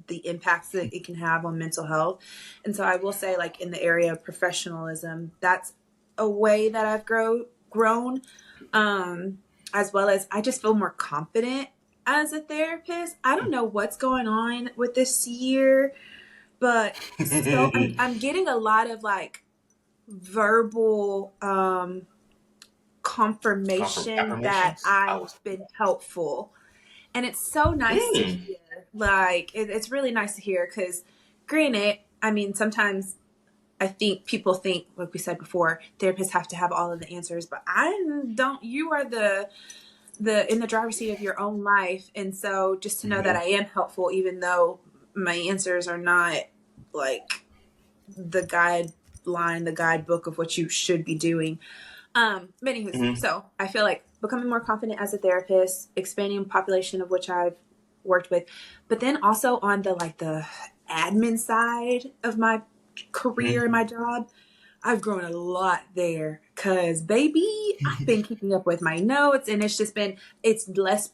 the impacts that it can have on mental health. And so I will say, like in the area of professionalism, that's a way that I've grown, as well as I just feel more confident as a therapist. I don't know what's going on with this year, but so I'm getting a lot of like verbal confirmation that I've been helpful. And it's so nice to hear. Like, it's really nice to hear because, granted, I mean, sometimes I think people think, like we said before, therapists have to have all of the answers, but I don't. You are the in the driver's seat of your own life, and so just to know that I am helpful, even though my answers are not like the guideline, the guidebook of what you should be doing. So I feel like becoming more confident as a therapist, expanding population of which I've worked with, but then also on the admin side of my career and my job, I've grown a lot there because baby, I've been keeping up with my notes, and it's less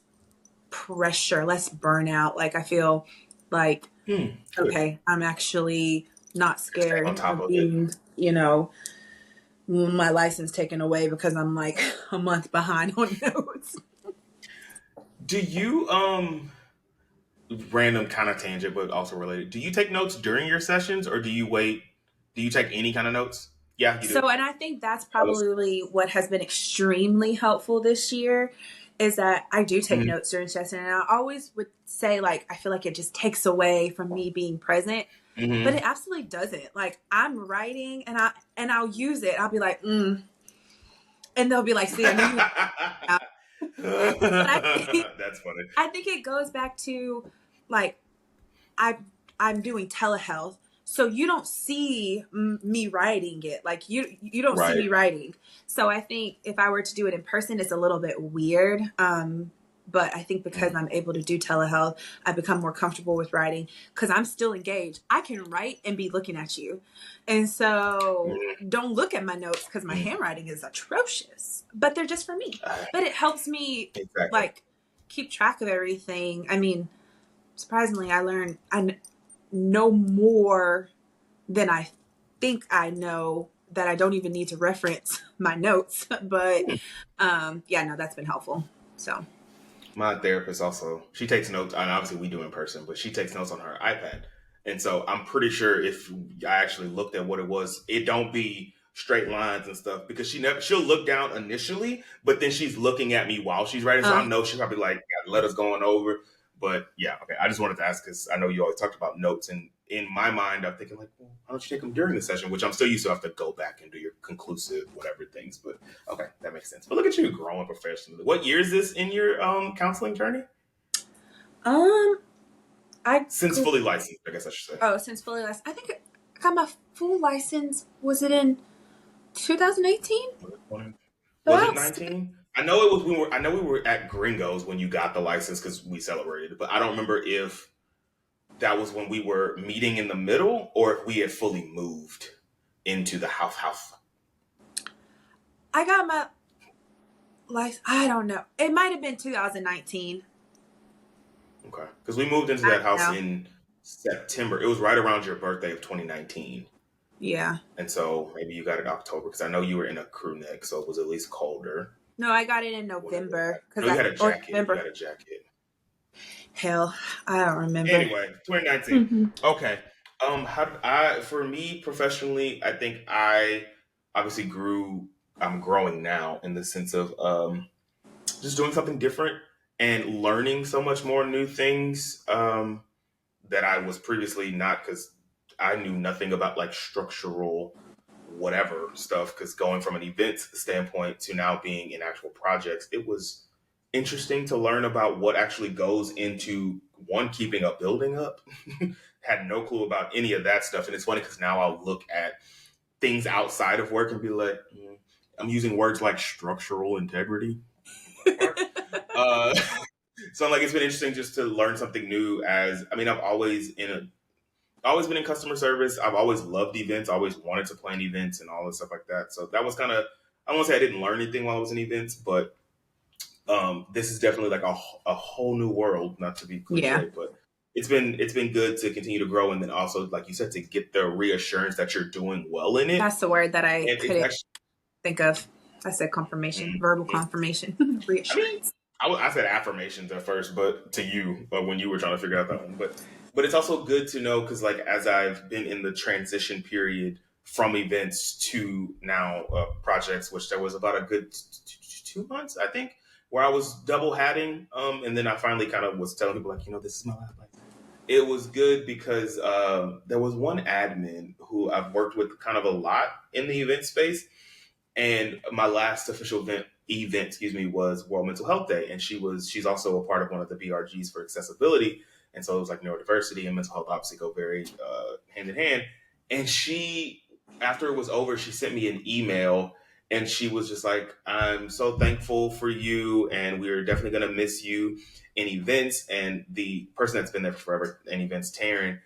pressure, less burnout. Like I feel like, okay, I'm actually not scared of being, my license taken away because I'm like a month behind on notes. Do you random kind of tangent but also related, do you take notes during your sessions or do you wait? Do you take any kind of notes? Yeah, you do. So, and I think that's probably what has been extremely helpful this year is that I do take notes during session, and I always would say like I feel like it just takes away from me being present. But it absolutely doesn't. Like I'm writing and I'll use it. I'll be like, and they'll be like, see, I knew that's funny. I think it goes back to like I'm doing telehealth, so you don't see me writing it. Like you don't see me writing. So I think if I were to do it in person, it's a little bit weird. But I think because I'm able to do telehealth, I become more comfortable with writing because I'm still engaged. I can write and be looking at you. And so don't look at my notes because my handwriting is atrocious, but they're just for me. But it helps me like keep track of everything. I mean, surprisingly, I know more than I think I know that I don't even need to reference my notes. But that's been helpful. So. My therapist also, she takes notes, and obviously we do in person, but she takes notes on her iPad. And so I'm pretty sure if I actually looked at what it was, it don't be straight lines and stuff because she'll look down initially, but then she's looking at me while she's writing. So I know she's probably like got letters going over. But yeah, okay. I just wanted to ask because I know you always talked about notes, and in my mind, I'm thinking like, well, why don't you take them during the session? Which I'm still used to have to go back and do your conclusive whatever things. But okay, that makes sense. But look at you growing professionally. What year is this in your counseling journey? Since fully licensed, I guess I should say. Oh, since fully licensed, I think I got my full license. Was it in 2018? Was it 19? I know it was. I know we were at Gringos when you got the license because we celebrated, but I don't remember if that was when we were meeting in the middle or if we had fully moved into the house. I got my license. I don't know. It might have been 2019. Okay, because we moved into that house in September. It was right around your birthday of 2019. Yeah. And so maybe you got it in October because I know you were in a crew neck, so it was at least colder. No, I got it in November. You had a jacket. You had a jacket. Hell, I don't remember. Anyway, 2019. Okay. For me professionally, I think I obviously grew. I'm growing now in the sense of just doing something different and learning so much more new things that I was previously not, because I knew nothing about like structural whatever stuff. Because going from an events standpoint to now being in actual projects, it was interesting to learn about what actually goes into one, keeping a building up. Had no clue about any of that stuff. And it's funny because now I'll look at things outside of work and be like, I'm using words like structural integrity. uh, so like, it's been interesting just to learn something new. I've always been in customer service. I've always loved events. I always wanted to plan events and all this stuff like that. So that was kind of, I won't say I didn't learn anything while I was in events, but this is definitely like a whole new world. Not to be cliche, but it's been good to continue to grow, and then also, like you said, to get the reassurance that you're doing well in it. That's the word that I couldn't think of. I said confirmation, verbal confirmation, reassurance. I said affirmations at first, but to you, when you were trying to figure out that one, but it's also good to know, because like as I've been in the transition period from events to now projects, which there was about a good 2 months, I think, where I was double hatting, and then I finally kind of was telling people like, this is my life. Like, it was good because there was one admin who I've worked with kind of a lot in the event space, and my last official event, was World Mental Health Day, and she's also a part of one of the BRGs for accessibility, and so it was like neurodiversity and mental health obviously go very hand in hand. And she, after it was over, she sent me an email, and she was just like, "I'm so thankful for you, and we're definitely gonna miss you in events." And the person that's been there forever in events, Taryn,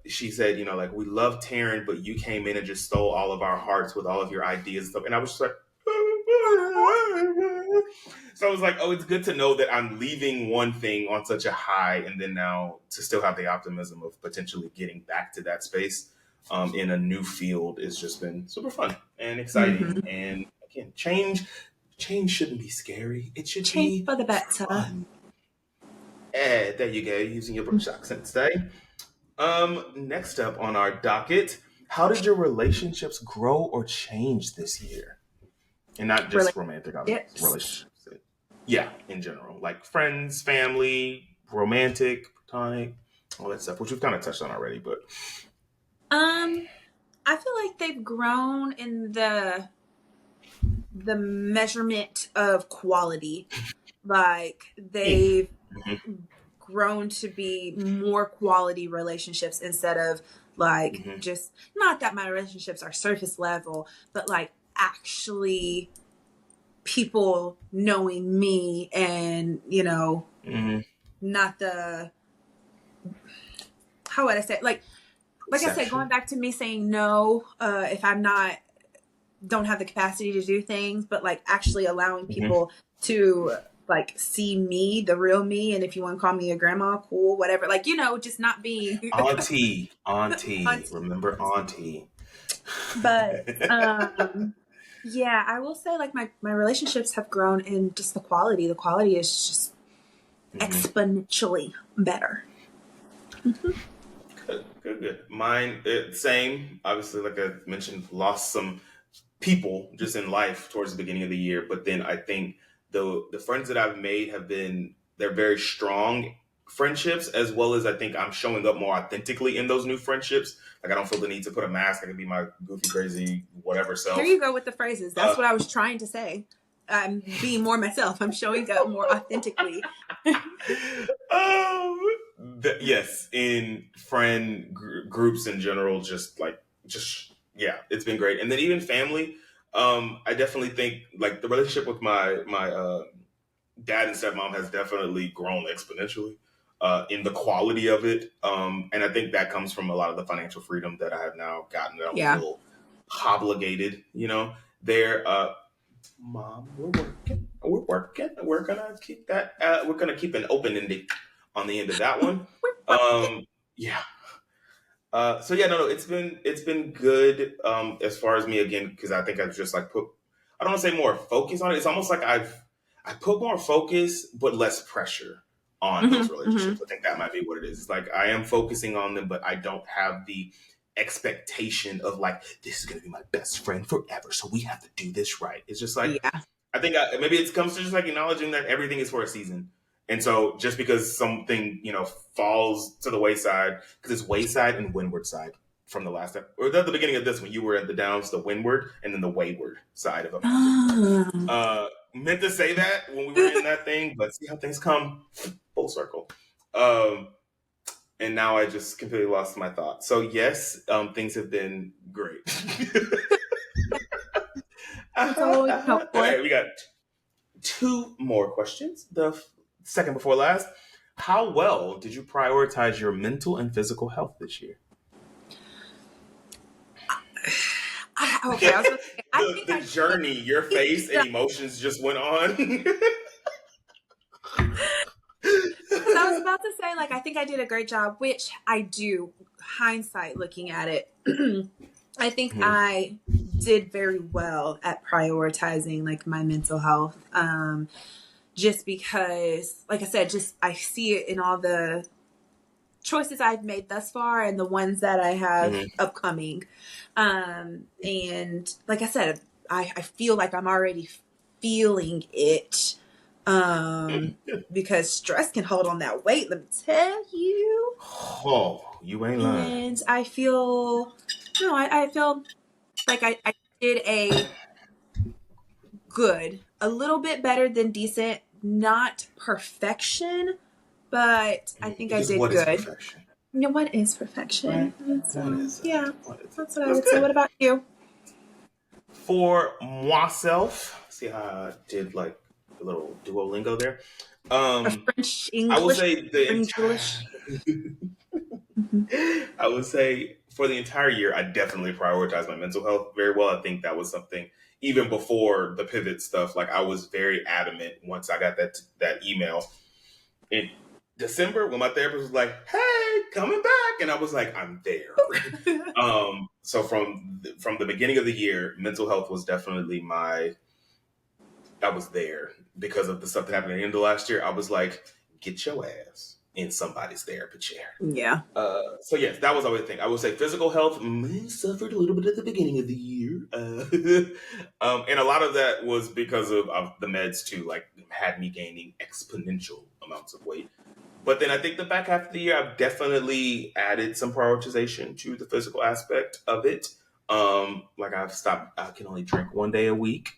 she said, like, "We love Taryn, but you came in and just stole all of our hearts with all of your ideas and stuff." And I was just like, so I was like, oh, it's good to know that I'm leaving one thing on such a high, and then now to still have the optimism of potentially getting back to that space in a new field has just been super fun and exciting. Mm-hmm. And again, change shouldn't be scary. It should change be for the better. Fun. There you go, using your British accent today. Next up on our docket, how did your relationships grow or change this year? And not just romantic relationships. Yeah, in general. Like friends, family, romantic, platonic, all that stuff, which we've kind of touched on already, but I feel like they've grown in the measurement of quality. Like they've grown to be more quality relationships instead of like just, not that my relationships are surface level, but like actually people knowing me and not the, how would I say it? Like I said, going back to me saying no if I'm don't have the capacity to do things, but like actually allowing people to like see me, the real me, and if you want to call me a grandma, cool, whatever, like just not being auntie. Remember auntie. But yeah, I will say like my relationships have grown in just the quality is just exponentially better. Good. Mine, same. Obviously, like I mentioned, lost some people just in life towards the beginning of the year. But then I think the friends that I've made they're very strong friendships, as well as I think I'm showing up more authentically in those new friendships. Like I don't feel the need to put a mask. I can be my goofy, crazy, whatever self. Here you go with the phrases. That's what I was trying to say. I'm being more myself. I'm showing up more authentically. Yes, in friend groups in general, yeah, it's been great. And then even family, I definitely think like the relationship with my dad and stepmom has definitely grown exponentially in the quality of it. And I think that comes from a lot of the financial freedom that I have now gotten. That I'm a little obligated, there. Mom, we're working. We're gonna keep that. We're gonna keep an open ending on the end of that one. Yeah. So yeah, no, it's been good as far as me, again, because I think I've just like I don't want to say more focus on it. It's almost like I put more focus but less pressure on those relationships. I think that might be what it is. It's like I am focusing on them, but I don't have the expectation of like, this is going to be my best friend forever, so we have to do this right. It's just like, I think maybe it comes to just like acknowledging that everything is for a season. And so just because something, falls to the wayside, because it's wayside and windward side from the last step, or at the beginning of this one, you were at the downs, the windward, and then the wayward side of a mountain. Meant to say that when we were in that thing, but see how things come full circle. And now I just completely lost my thought. So yes, things have been great. All right, we got 2 more questions. The second before last. How well did you prioritize your mental and physical health this year? Okay, the journey, your face and emotions just went on. I was about to say, like, I think I did a great job, which I do. Hindsight, looking at it, I think I did very well at prioritizing like my mental health. Just because, like I said, I see it in all the choices I've made thus far and the ones that I have upcoming. And like I said, I feel like I'm already feeling it. Because stress can hold on that weight, let me tell you. Oh, you ain't lying. And I feel like I did a little bit better than decent, not perfection, but I think I did what good. Is perfection? What is perfection? Right. Yeah, that's what I would say. What about you? For myself, see how I did like a little Duolingo there. French English. I would say I would say for the entire year, I definitely prioritized my mental health very well. I think that was something even before the pivot stuff. Like I was very adamant once I got that email in December when my therapist was like, "Hey, coming back," and I was like, "I'm there." So from the beginning of the year, mental health was definitely I was there because of the stuff that happened at the end of last year. I was like, get your ass in somebody's therapy chair. Yeah. So yes, that was always the thing. I would say physical health suffered a little bit at the beginning of the year. And a lot of that was because of the meds too, like had me gaining exponential amounts of weight. But then I think the back half of the year, I've definitely added some prioritization to the physical aspect of it. Like I can only drink 1 day a week.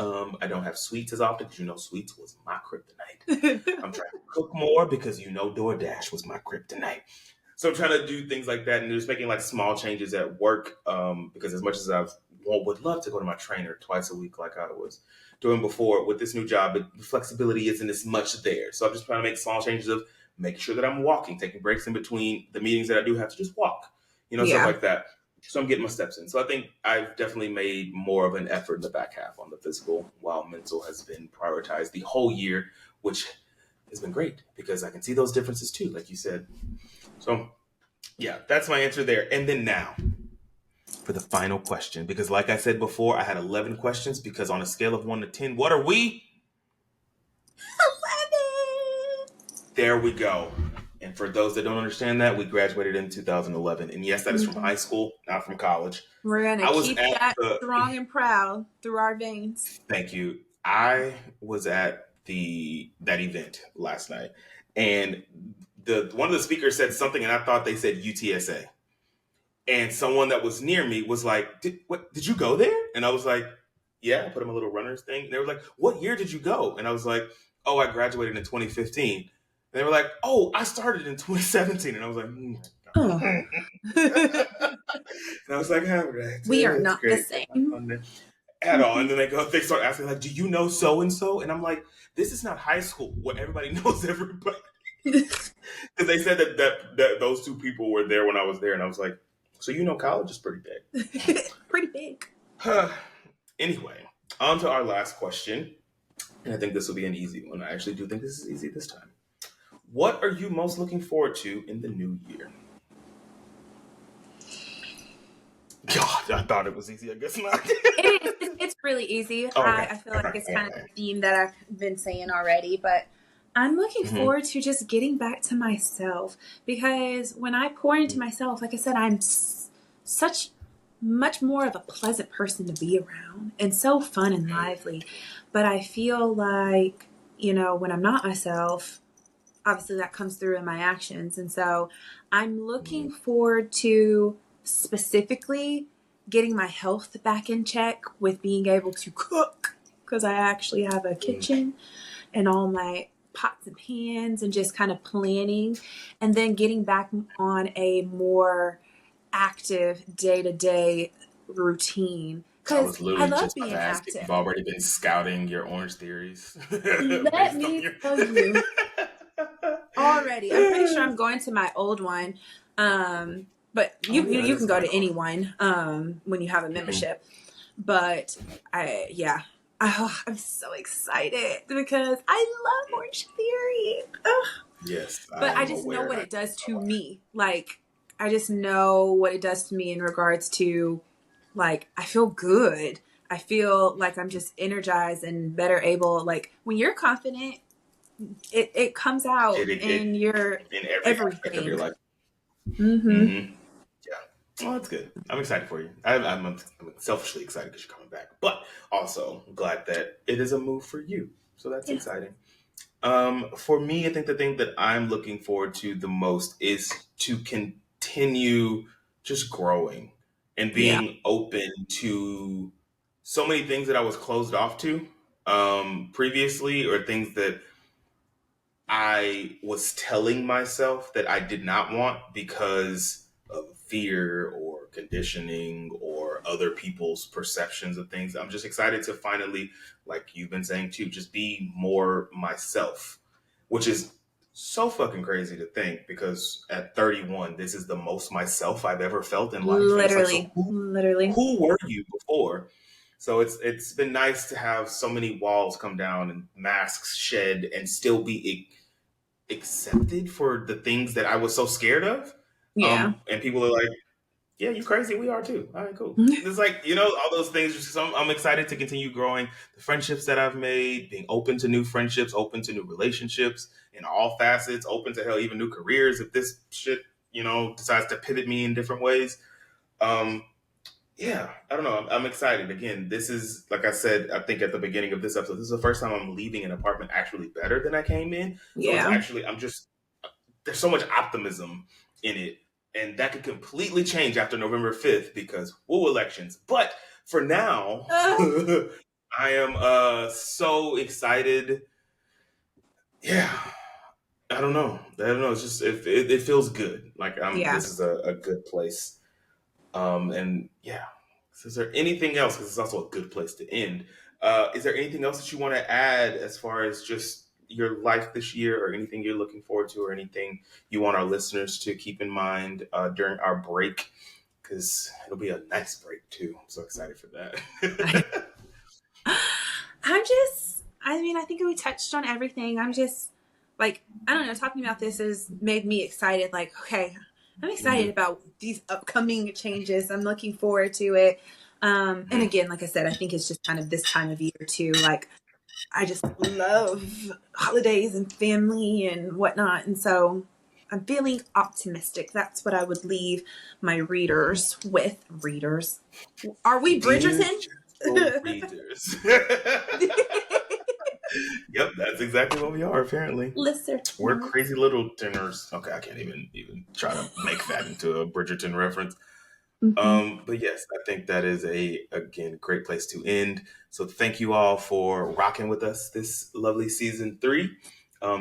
I don't have sweets as often because sweets was my kryptonite. I'm trying to cook more because DoorDash was my kryptonite. So I'm trying to do things like that and just making like small changes at work because as much as I would love to go to my trainer twice a week like I was doing before with this new job, but the flexibility isn't as much there. So I'm just trying to make small changes of making sure that I'm walking, taking breaks in between the meetings that I do have to just walk, stuff like that. So I'm getting my steps in. So I think I've definitely made more of an effort in the back half on the physical, while mental has been prioritized the whole year, which has been great because I can see those differences too, like you said. So yeah, that's my answer there. And then now for the final question, because like I said before, I had 11 questions because on a scale of 1 to 10, what are we? 11. There we go. And for those that don't understand that, we graduated in 2011. And yes, that is from high school, not from college. We're going to keep that strong and proud through our veins. Thank you. I was at that event last night. And one of the speakers said something, and I thought they said UTSA. And someone that was near me was like, did you go there? And I was like, yeah, I put him a little runner's thing. And they were like, what year did you go? And I was like, oh, I graduated in 2015. And they were like, oh, I started in 2017. And I was like, oh. And I was like, all right. We are not the same. At all. And then they start asking, like, do you know so-and-so? And I'm like, this is not high school where everybody knows everybody. Because they said that those two people were there when I was there. And I was like, so college is pretty big. Pretty big. Anyway, on to our last question. And I think this will be an easy one. I actually do think this is easy this time. What are you most looking forward to in the new year? God, I thought it was easy. I guess not. It's really easy. Okay. I feel like it's kind of the theme that I've been saying already, but I'm looking forward to just getting back to myself because when I pour into myself, like I said, I'm such much more of a pleasant person to be around and so fun and lively. But I feel like, when I'm not myself, obviously that comes through in my actions. And so I'm looking forward to specifically getting my health back in check with being able to cook, because I actually have a kitchen and all my pots and pans, and just kind of planning, and then getting back on a more active day-to-day routine, I was because I literally love just about being to ask if active. you've already been scouting your orange theories. Let me tell you, already, I'm pretty sure I'm going to my old one, but you can go to any one when you have a membership. But I'm so excited because I love Orange Theory. Ugh. Yes, But I I'm just know aware. what it does to me. Like, I just know what it does to me in regards to, like, I feel good. I feel like I'm just energized and better able. Like, when you're confident, it comes out in your in every aspect of your everything. life. Mm-hmm. Mm-hmm. Yeah. Well, that's good. I'm excited for you. I'm selfishly excited because you're coming back, but also glad that it is a move for you. So that's Yes. exciting. For me, I think the thing that I'm looking forward to the most is to continue just growing and Yeah. being open to so many things that I was closed off to previously, or things that I was telling myself that I did not want because of fear or conditioning or other people's perceptions of things. I'm just excited to finally, like you've been saying too, just be more myself, which is so fucking crazy to think, because at 31, this is the most myself I've ever felt in life. And it's like, so Literally. who were you before? So it's been nice to have so many walls come down and masks shed and still be accepted for the things that I was so scared of. Yeah. And people are like, "Yeah, you crazy. We are too. All right, cool." It's like, all those things. So I'm excited to continue growing the friendships that I've made, being open to new friendships, open to new relationships in all facets, open to hell, even new careers if this shit, decides to pivot me in different ways. Um, yeah, I don't know. I'm excited. Again, this is, like I said, I think at the beginning of this episode, this is the first time I'm leaving an apartment actually better than I came in. So it's Yeah. actually, there's so much optimism in it. And that could completely change after November 5th because elections. But for now, I am so excited. Yeah. I don't know. It's just, it feels good. Like Yeah. this is a good place. And yeah. So is there anything else? Because it's also a good place to end. Is there anything else that you want to add as far as just your life this year, or anything you're looking forward to, or anything you want our listeners to keep in mind during our break? Because it'll be a nice break too. I'm so excited for that. I think we touched on everything. I'm just like, I don't know, talking about this has made me excited. Like, okay, I'm excited about these upcoming changes. I'm looking forward to it. And again, like I said, I think it's just kind of this time of year too. Like, I just love holidays and family and whatnot. And so I'm feeling optimistic. That's what I would leave my readers with. Readers. Are we Bridgerton? Readers. Yep, that's exactly what we are, apparently. Listen. We're crazy little dinners. Okay, I can't even try to make that into a Bridgerton reference. But yes, I think that is again, great place to end. So thank you all for rocking with us this lovely season 3.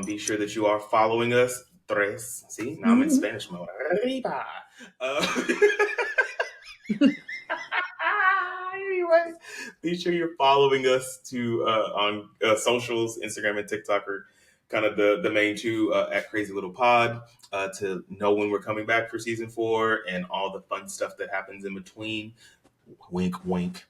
Be sure that you are following us. Tres. See, now I'm in Spanish mode. Arriba. Anyway, be sure you're following us on socials, Instagram and TikTok are kind of the main two, at Crazy Little Pod, to know when we're coming back for season 4 and all the fun stuff that happens in between. Wink, wink.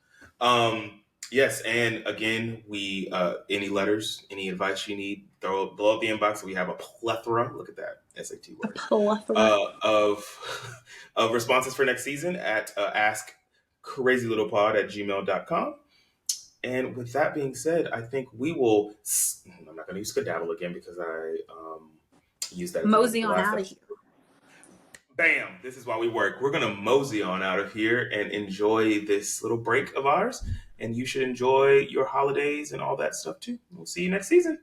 Yes, and again, we any letters, any advice you need, throw it below the inbox. We have a plethora. Look at that SAT word. Of responses for next season at askcrazylittlepod@gmail.com. And with that being said, I think we will. I'm not going to use skedaddle again because I used that at the Mosey end of on the last out of episode. here. bam, this is why we work. We're going to mosey on out of here and enjoy this little break of ours. And you should enjoy your holidays and all that stuff too. We'll see you next season.